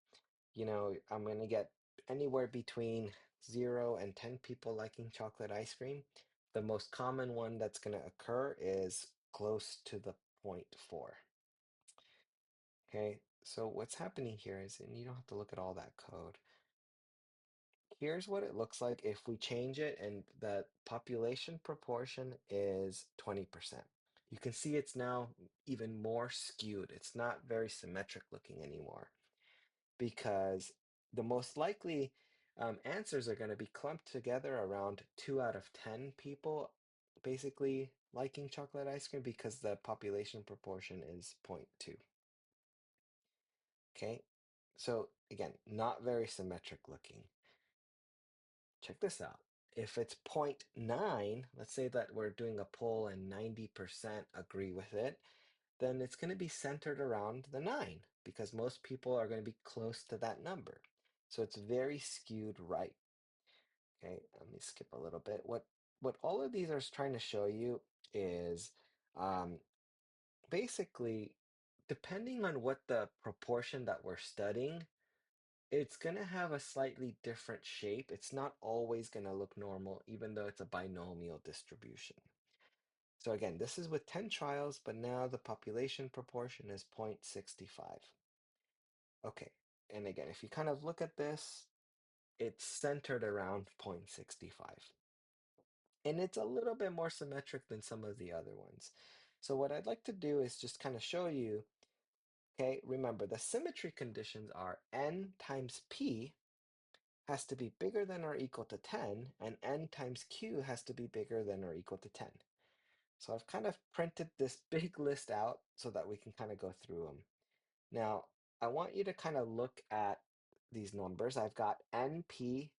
I'm going to get anywhere between 0 and 10 people liking chocolate ice cream. The most common one that's going to occur is close to the 0.4. Okay, so what's happening here is, and you don't have to look at all that code. Here's what it looks like if we change it and the population proportion is 20%. You can see it's now even more skewed. It's not very symmetric looking anymore because the most likely answers are going to be clumped together around 2 out of 10 people basically liking chocolate ice cream because the population proportion is 0.2. Okay, so again, not very symmetric looking. Check this out. If it's 0.9, let's say that we're doing a poll and 90% agree with it, then it's going to be centered around the 9 because most people are going to be close to that number. So it's very skewed right. Okay, let me skip a little bit. What all of these are trying to show you is um, basically, depending on what the proportion that we're studying, it's going to have a slightly different shape. It's not always going to look normal, even though it's a binomial distribution. So again, this is with 10 trials, but now the population proportion is 0.65. Okay, and again, if you kind of look at this, it's centered around 0.65. And it's a little bit more symmetric than some of the other ones. So what I'd like to do is just kind of show you, okay, remember the symmetry conditions are n times p has to be bigger than or equal to 10, and n times q has to be bigger than or equal to 10. So I've kind of printed this big list out so that we can kind of go through them. Now, I want you to kind of look at these numbers. I've got NP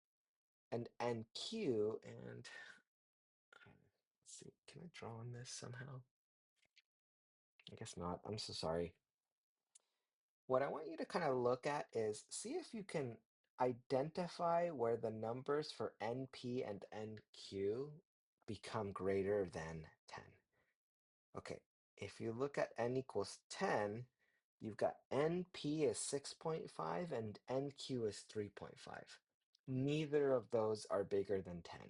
and NQ, and let's see, can I draw on this somehow? I guess not. I'm so sorry. What I want you to kind of look at is see if you can identify where the numbers for NP and NQ become greater than 10. Okay, if you look at n equals 10, you've got NP is 6.5 and NQ is 3.5. Neither of those are bigger than 10.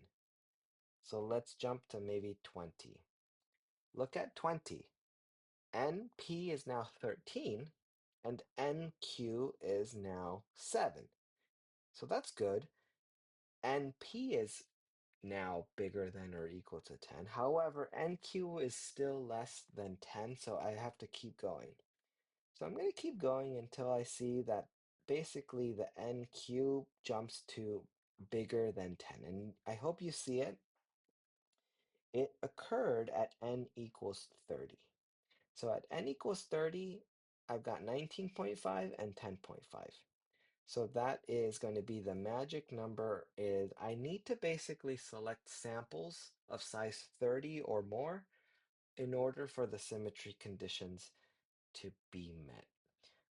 So let's jump to maybe 20. Look at 20. NP is now 13 and NQ is now 7. So that's good. NP is now bigger than or equal to 10. However, NQ is still less than 10, so I have to keep going. So I'm going to keep going until I see that basically the NQ jumps to bigger than 10. And I hope you see it. It occurred at n equals 30. So at n equals 30, I've got 19.5 and 10.5. So that is going to be the magic number is I need to basically select samples of size 30 or more in order for the symmetry conditions to be met.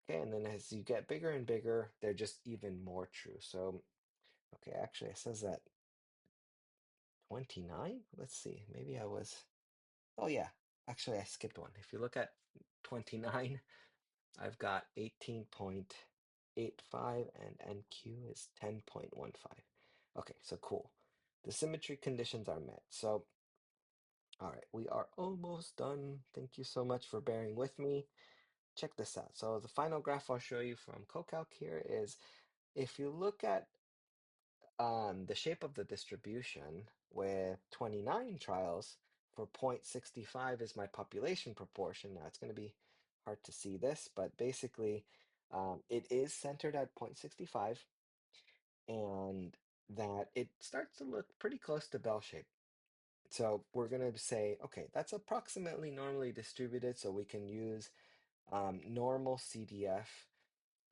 Okay, and then as you get bigger and bigger, they're just even more true. So, okay, actually it says that 29. Let's see, maybe I was, oh yeah, actually I skipped one. If you look at 29, I've got 18.85 and NQ is 10.15. Okay, so cool. The symmetry conditions are met. So, all right, we are almost done. Thank you so much for bearing with me. Check this out. So the final graph I'll show you from CoCalc here is if you look at the shape of the distribution with 29 trials for 0.65 is my population proportion. Now it's going to be hard to see this, but basically it is centered at 0.65 and that it starts to look pretty close to bell shape. So we're going to say, okay, that's approximately normally distributed, so we can use normal CDF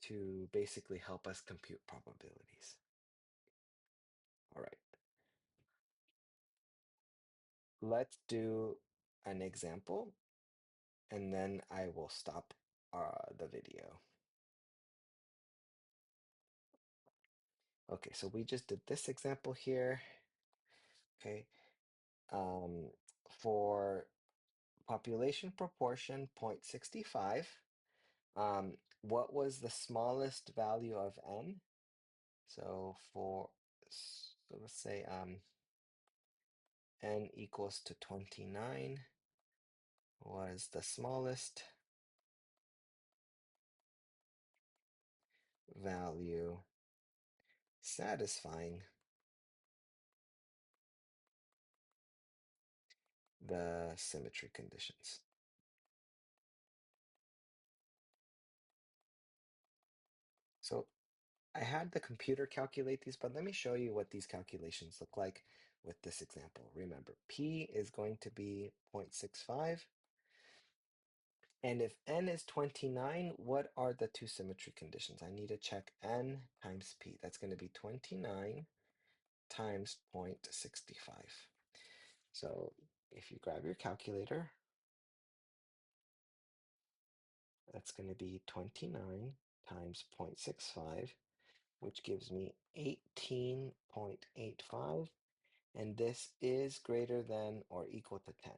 to basically help us compute probabilities. All right. Let's do an example and then I will stop the video. Okay, so we just did this example here. Okay, um, for population proportion 0.65, what was the smallest value of n? So let's say n equals to 29 was the smallest value satisfying the symmetry conditions. So I had the computer calculate these, but let me show you what these calculations look like with this example. Remember, P is going to be 0.65. And if n is 29, what are the two symmetry conditions? I need to check n times P. That's going to be 29 times 0.65. So if you grab your calculator, That's going to be 29 times 0.65, which gives me 18.85. And this is greater than or equal to 10.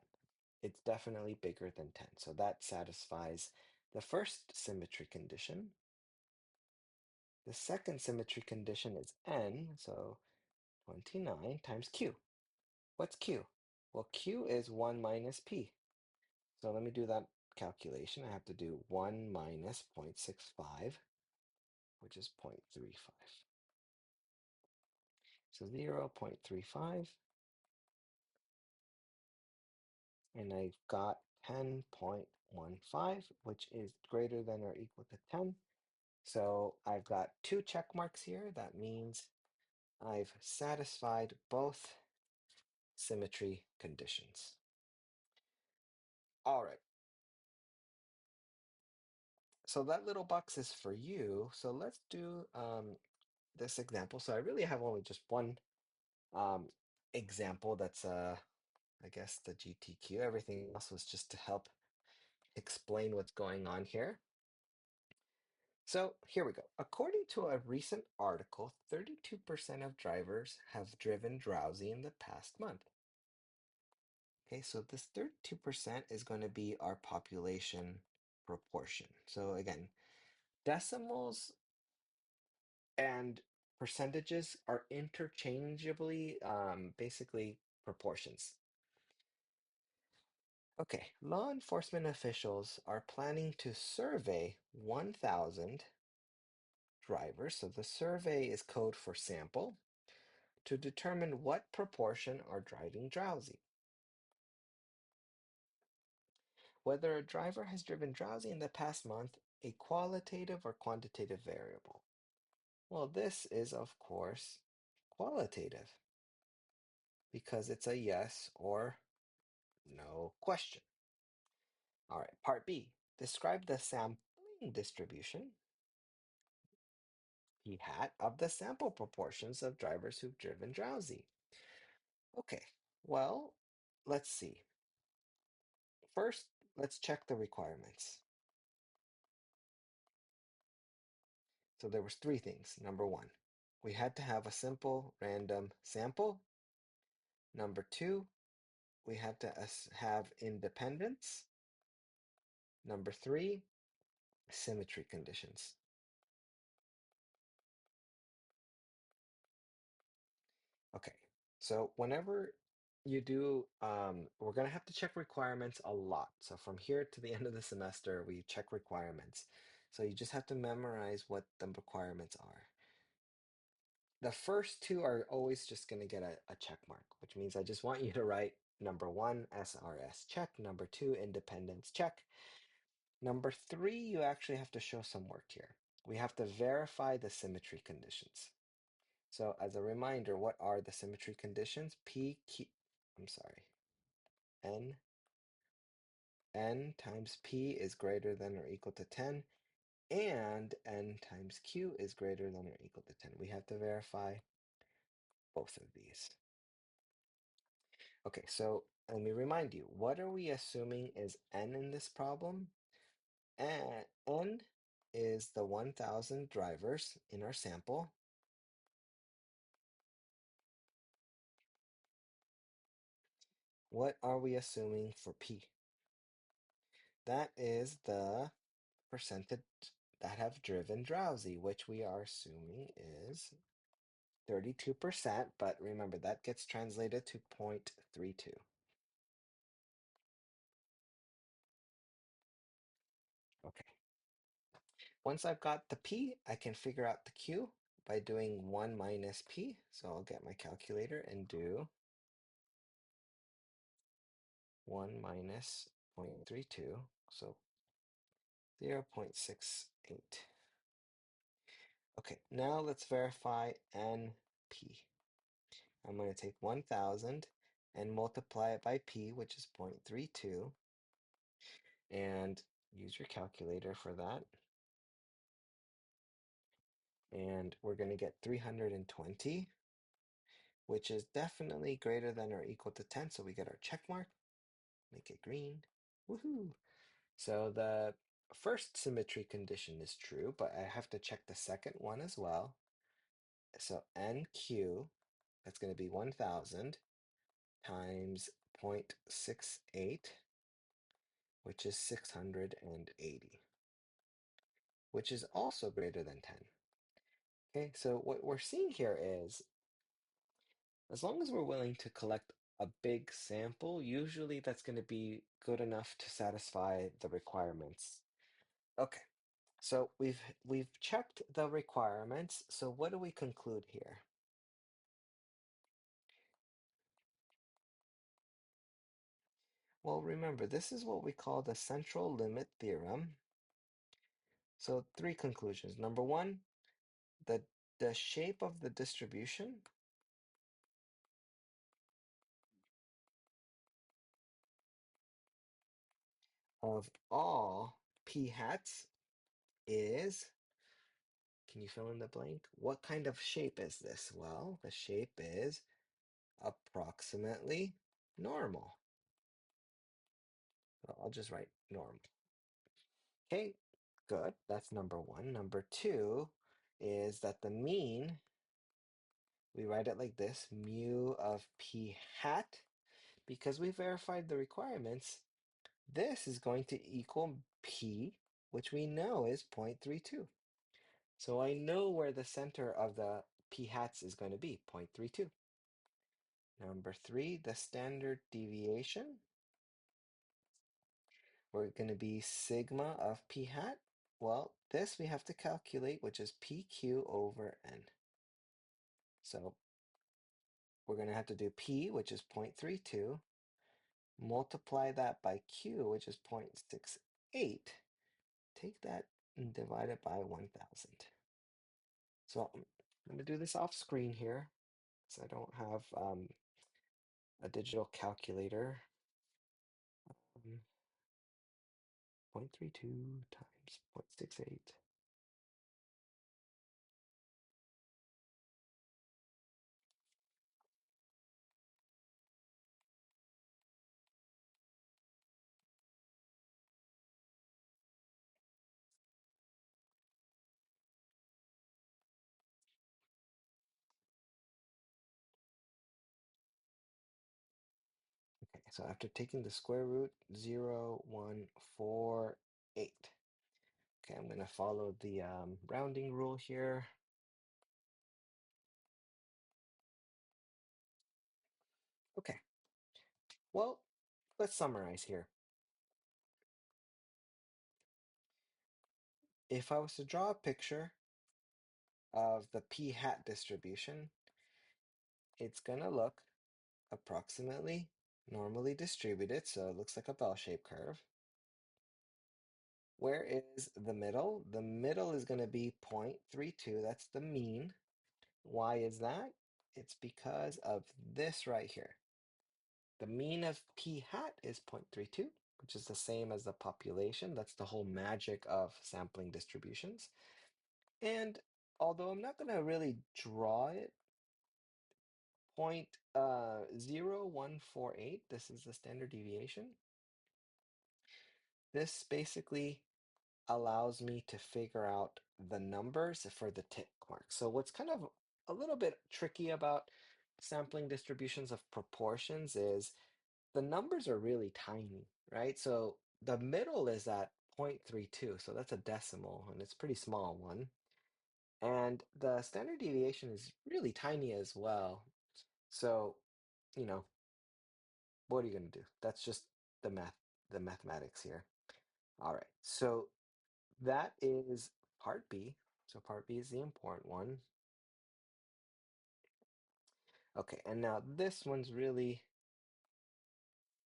It's definitely bigger than 10. So that satisfies the first symmetry condition. The second symmetry condition is n, so 29 times q. What's q? Well, q is 1 minus p. So let me do that calculation. I have to do 1 minus 0.65, which is 0.35. So 0.35, and I've got 10.15, which is greater than or equal to 10. So I've got two check marks here. That means I've satisfied both symmetry conditions. All right, so that little box is for you. So let's do this example. So I really have only just one um, example that's, I guess, the GTQ. Everything else was just to help explain what's going on here. So here we go. According to a recent article, 32% of drivers have driven drowsy in the past month. Okay, so this 32% is going to be our population proportion. So again, decimals and percentages are interchangeably basically proportions. Okay, law enforcement officials are planning to survey 1,000 drivers. So the survey is code for sample to determine what proportion are driving drowsy. Whether a driver has driven drowsy in the past month, a qualitative or quantitative variable. Well, this is, of course, qualitative because it's a yes or no question. All right, part B. Describe the sampling distribution, P hat, of the sample proportions of drivers who've driven drowsy. Okay, well, let's see. First, let's check the requirements. So there was three things. Number one, we had to have a simple random sample. Number two, we had to have independence. Number three, symmetry conditions. Okay, so whenever you do, we're going to have to check requirements a lot. So from here to the end of the semester, we check requirements. So you just have to memorize what the requirements are. The first two are always just going to get a check mark, which means I just want you to write number one, SRS check, number two, independence check. Number three, you actually have to show some work here. We have to verify the symmetry conditions. So as a reminder, what are the symmetry conditions? N times P is greater than or equal to 10, and N times Q is greater than or equal to 10. We have to verify both of these. Okay, so let me remind you, what are we assuming is N in this problem? N is the 1,000 drivers in our sample. What are we assuming for P? That is the percentage that have driven drowsy, which we are assuming is 32%, but remember that gets translated to 0.32. Okay. Once I've got the P, I can figure out the Q by doing 1 minus P. So I'll get my calculator and do 1 minus 0.32, so 0.68. Okay, now let's verify NP. I'm going to take 1,000 and multiply it by P, which is 0.32, and use your calculator for that. And we're going to get 320, which is definitely greater than or equal to 10. So we get our check mark, make it green. Woohoo! So the first symmetry condition is true, but I have to check the second one as well. So NQ, that's going to be 1000 times 0.68, which is 680, which is also greater than 10. Okay, so what we're seeing here is, as long as we're willing to collect a big sample, usually that's going to be good enough to satisfy the requirements. Okay, so we've checked the requirements. So what do we conclude here? Well, remember, this is what we call the central limit theorem. So three conclusions. Number one, the shape of the distribution of all p hats is, can you fill in the blank? What kind of shape is this? Well, the shape is approximately normal. So I'll just write normal. Okay, good. That's number one. Number two is that the mean, we write it like this, mu of p hat, because we verified the requirements. This is going to equal p, which we know is 0.32. So I know where the center of the p hats is going to be, 0.32. Number three, the standard deviation. We're going to be sigma of p hat. Well, this we have to calculate, which is pq over n. So we're going to have to do p, which is 0.32, multiply that by q, which is 0.68. Take that and divide it by 1000. So I'm going to do this off screen here, because I don't have a digital calculator. 0.32 times 0.68. Okay, so after taking the square root, 0.148. Okay, I'm going to follow the rounding rule here. Okay, well, let's summarize here. If I was to draw a picture of the p hat distribution, it's going to look approximately normally distributed, so it looks like a bell-shaped curve. Where is the middle? The middle is going to be 0.32. That's the mean. Why is that? It's because of this right here. The mean of p hat is 0.32, which is the same as the population. That's the whole magic of sampling distributions. And although I'm not going to really draw it, 0.0148, this is the standard deviation. This basically allows me to figure out the numbers for the tick mark. So what's kind of a little bit tricky about sampling distributions of proportions is the numbers are really tiny, right? So the middle is at 0.32, so that's a decimal, and it's a pretty small one. And the standard deviation is really tiny as well. So, you know, what are you going to do? That's just the mathematics here. All right, so that is part B. So part B is the important one. Okay, and now this one's really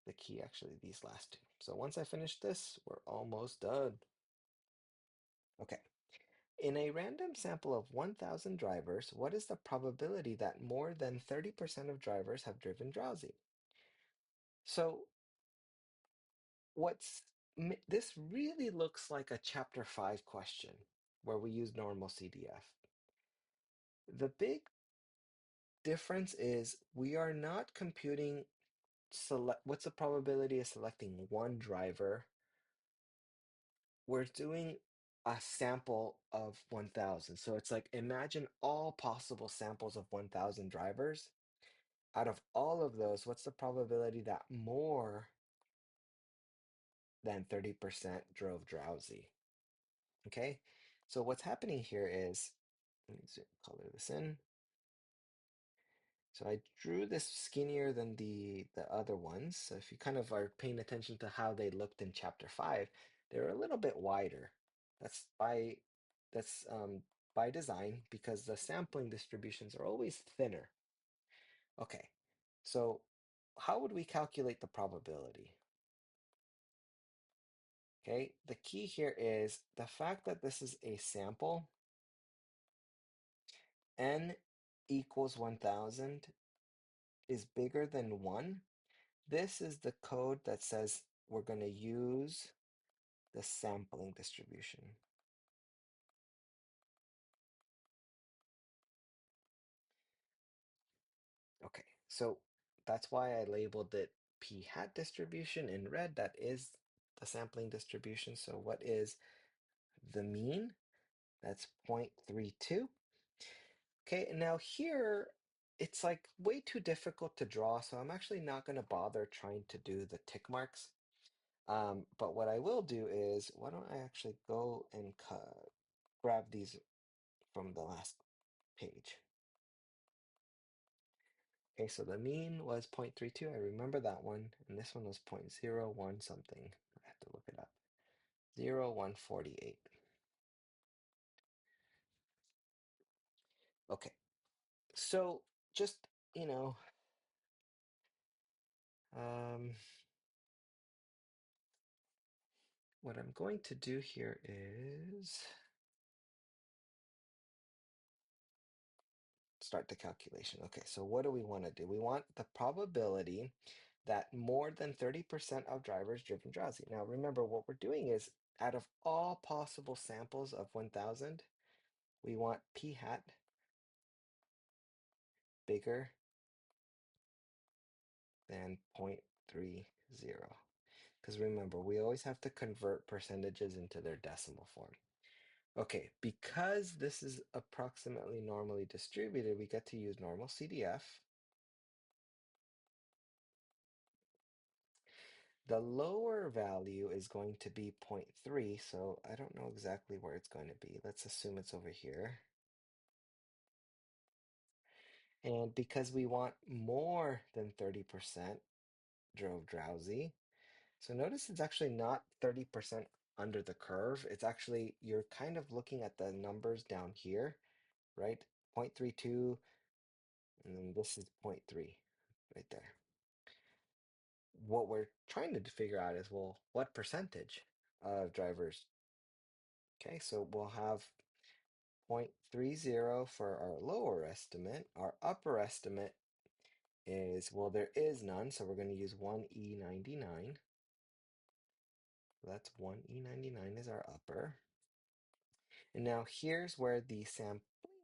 the key, actually, these last two. So once I finish this, we're almost done. Okay. In a random sample of 1,000 drivers, what is the probability that more than 30% of drivers have driven drowsy? So this really looks like a chapter 5 question where we use normal CDF. The big difference is we are not computing what's the probability of selecting one driver we're doing a sample of 1,000. So it's like imagine all possible samples of 1,000 drivers. Out of all of those, what's the probability that more than 30% drove drowsy? Okay, so what's happening here is, let me color this in. So I drew this skinnier than the other ones. So if you kind of are paying attention to how they looked in chapter 5, they're a little bit wider. That's by that's by design because the sampling distributions are always thinner. Okay, so how would we calculate the probability? Okay, the key here is the fact that this is a sample, n equals 1,000 is bigger than 1. This is the code that says we're going to use the sampling distribution. Okay, so that's why I labeled it p hat distribution in red. That is the sampling distribution. So what is the mean? That's 0.32. Okay, and now here it's like way too difficult to draw, so I'm actually not going to bother trying to do the tick marks. But what I will do is, why don't I actually go and grab these from the last page. Okay, so the mean was 0.32. I remember that one. And this one was 0.01 something. I have to look it up. 0.148. Okay, so just, um, what I'm going to do here is start the calculation. Okay, so what do we want to do? We want the probability that more than 30% of drivers driven drowsy. Now remember, what we're doing is out of all possible samples of 1,000, we want p hat bigger than 0.30. Because remember, we always have to convert percentages into their decimal form. Okay, because this is approximately normally distributed, we get to use normal CDF. The lower value is going to be 0.3, so I don't know exactly where it's going to be. Let's assume it's over here. And because we want more than 30% drove drowsy, so notice it's actually not 30% under the curve. It's actually, you're kind of looking at the numbers down here, right? 0.32, and then this is 0.3 right there. What we're trying to figure out is, well, what percentage of drivers? Okay, so we'll have 0.30 for our lower estimate. Our upper estimate is, well, there is none, so we're going to use 1E99. That's 1E99 is our upper. And now here's where the sampling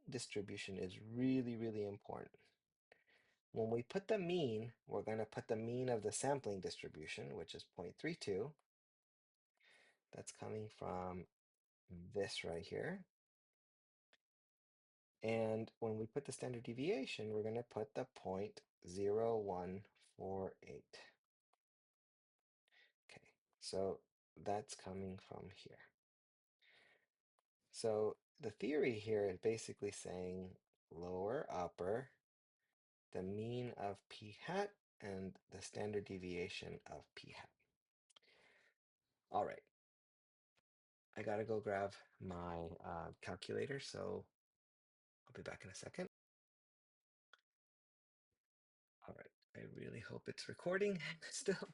distribution is really, really important. When we put the mean, we're going to put the mean of the sampling distribution, which is 0.32. That's coming from this right here. And when we put the standard deviation, we're going to put the 0.0148. Okay, so that's coming from here. So the theory here is basically saying lower, upper, the mean of p hat, and the standard deviation of p hat. All right, I gotta go grab my calculator, so I'll be back in a second. All right, I really hope it's recording still.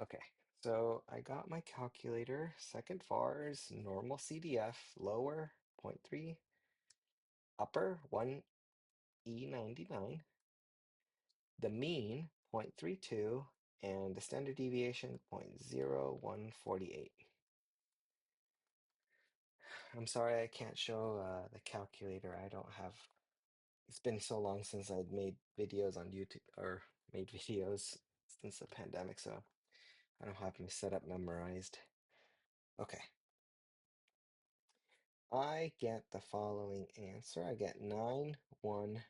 Okay, so I got my calculator, second vars, normal CDF, lower 0.3, upper 1E99, the mean 0.32, and the standard deviation 0.0148. I'm sorry I can't show the calculator. I don't have, it's been so long since I'd made videos on YouTube or made videos since the pandemic, so I don't have my setup memorized. Okay, I get the following answer. I get 912.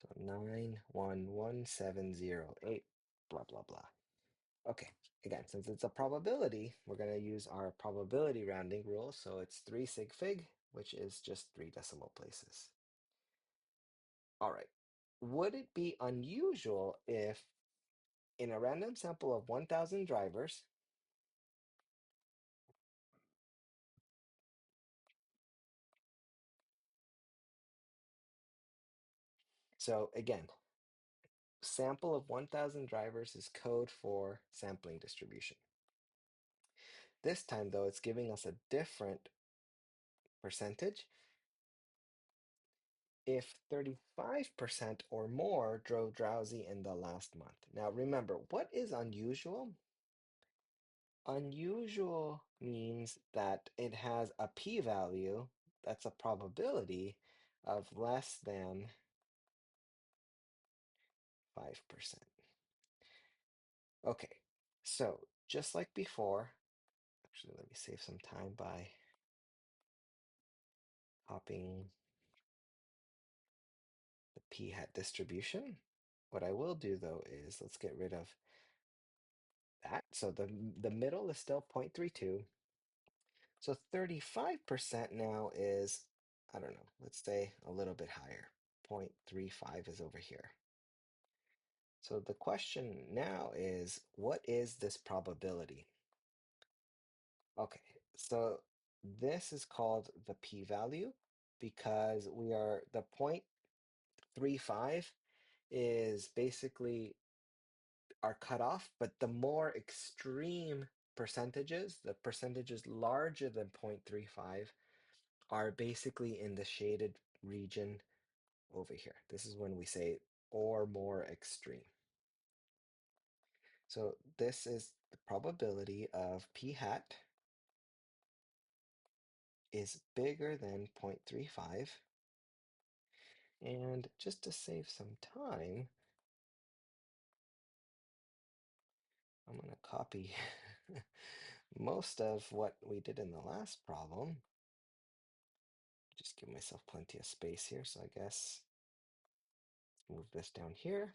So 911,708, blah, blah, blah. Okay, again, since it's a probability, we're going to use our probability rounding rule. So it's 3 sig fig, which is just 3 decimal places. All right. Would it be unusual if in a random sample of 1,000 drivers, so again, sample of 1,000 drivers is code for sampling distribution. This time, though, it's giving us a different percentage. If 35% or more drove drowsy in the last month. Now, remember, what is unusual? Unusual means that it has a p-value, that's a probability of less than 5%. Okay, so just like before, actually, let me save some time by copying the p-hat distribution. What I will do though is let's get rid of that. So the middle is still 0.32. So 35% now is, I don't know, let's say a little bit higher. 0.35 is over here. So the question now is, what is this probability? Okay, so this is called the p-value because the 0.35 is basically our cutoff, but the more extreme percentages, the percentages larger than 0.35 are basically in the shaded region over here. This is when we say or more extreme. So this is the probability of p hat is bigger than 0.35. And just to save some time, I'm going to copy most of what we did in the last problem. Just give myself plenty of space here. So I guess move this down here.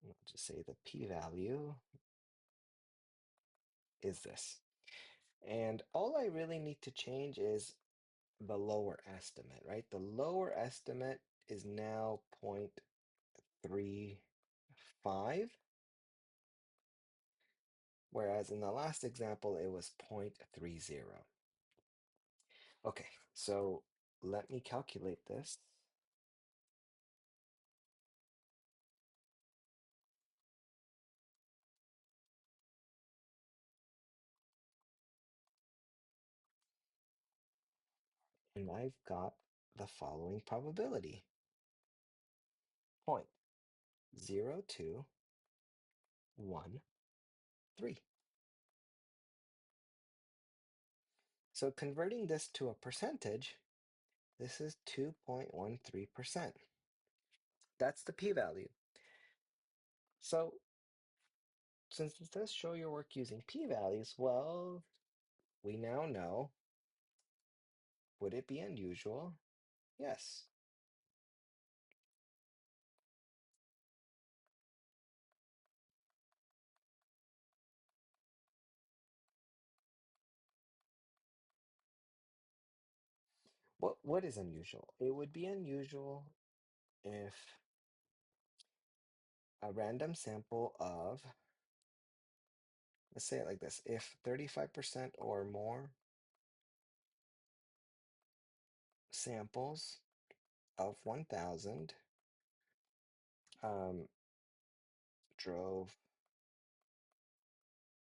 I'll just say the p-value is this. And all I really need to change is the lower estimate, right? The lower estimate is now 0.35, whereas in the last example, it was 0.30. Okay, so let me calculate this. And I've got the following probability: 0.0213. So converting this to a percentage, this is 2.13%. That's the p-value. So since it says show your work using p-values, well, we now know, would it be unusual? Yes. What is unusual? It would be unusual if a random sample of, let's say it like this, if 35% or more samples of 1,000 um, drove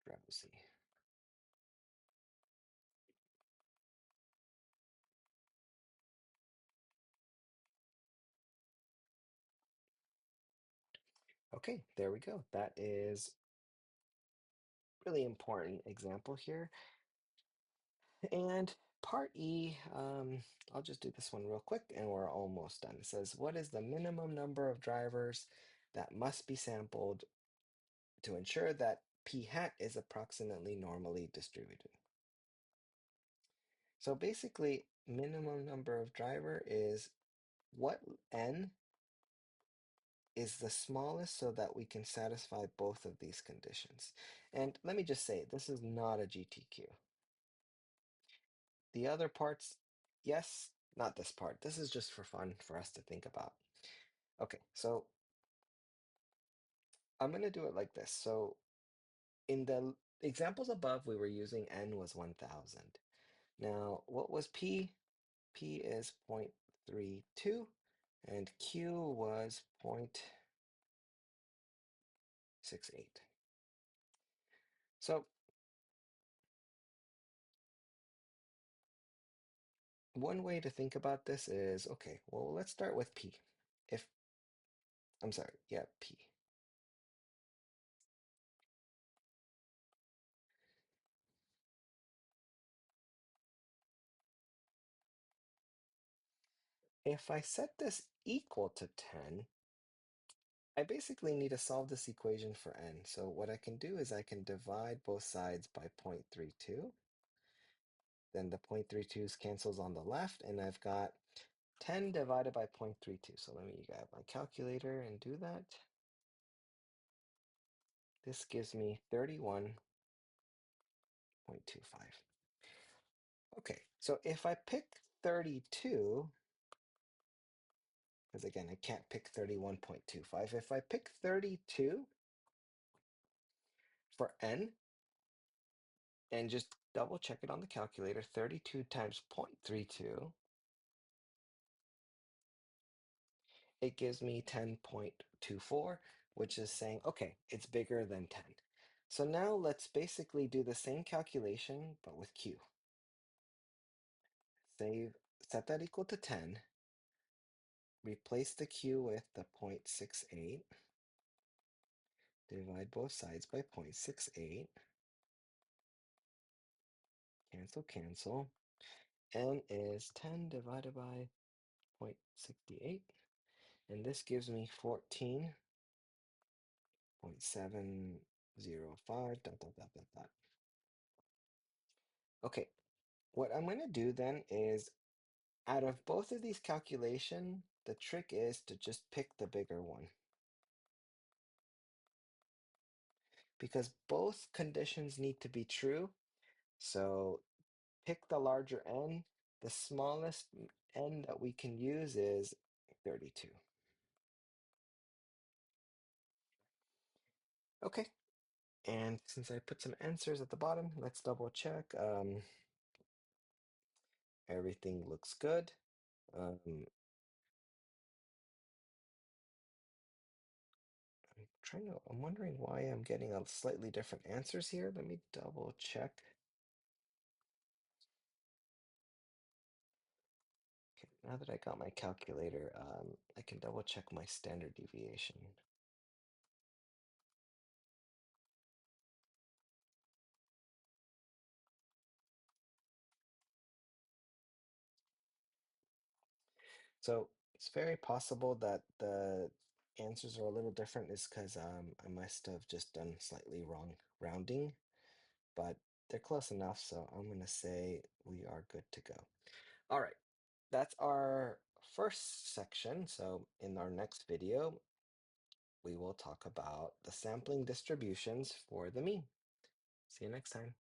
drowsy. Okay, there we go. That is really important example here. And part E, I'll just do this one real quick and we're almost done. It says, what is the minimum number of drivers that must be sampled to ensure that p hat is approximately normally distributed? So basically, minimum number of driver is what n is the smallest so that we can satisfy both of these conditions. And let me just say, this is not a GTQ. The other parts, yes, not this part. This is just for fun for us to think about. Okay, so I'm going to do it like this. So in the examples above, we were using n was 1000. Now, what was p? P is 0.32 and q was 0.68. So one way to think about this is, okay, well, let's start with p. If, I'm sorry, yeah, p. If I set this equal to 10, I basically need to solve this equation for n. So what I can do is I can divide both sides by 0.32. Then the 0.32's cancels on the left, and I've got 10 divided by 0.32. So let me grab my calculator and do that. This gives me 31.25. Okay, so if I pick 32, because again, I can't pick 31.25. If I pick 32 for n, and just double check it on the calculator, 32 times 0.32, it gives me 10.24, which is saying, okay, it's bigger than 10. So now let's basically do the same calculation, but with q. Set that equal to 10, replace the q with the 0.68, divide both sides by 0.68, cancel, cancel. N is 10 divided by 0.68, and this gives me 14.705, dot, dot, dot, dot, dot. Okay, what I'm going to do then is, out of both of these calculation, the trick is to just pick the bigger one. Because both conditions need to be true, so pick the larger n. The smallest n that we can use is 32. Okay, and since I put some answers at the bottom, let's double check. Everything looks good. I'm I'm wondering why I'm getting a slightly different answers here. Let me double check. Okay, now that I got my calculator, I can double check my standard deviation. So it's very possible that the answers are a little different is because I must have just done slightly wrong rounding, but they're close enough, so I'm gonna say we are good to go. All right, that's our first section. So in our next video, we will talk about the sampling distributions for the mean. See you next time.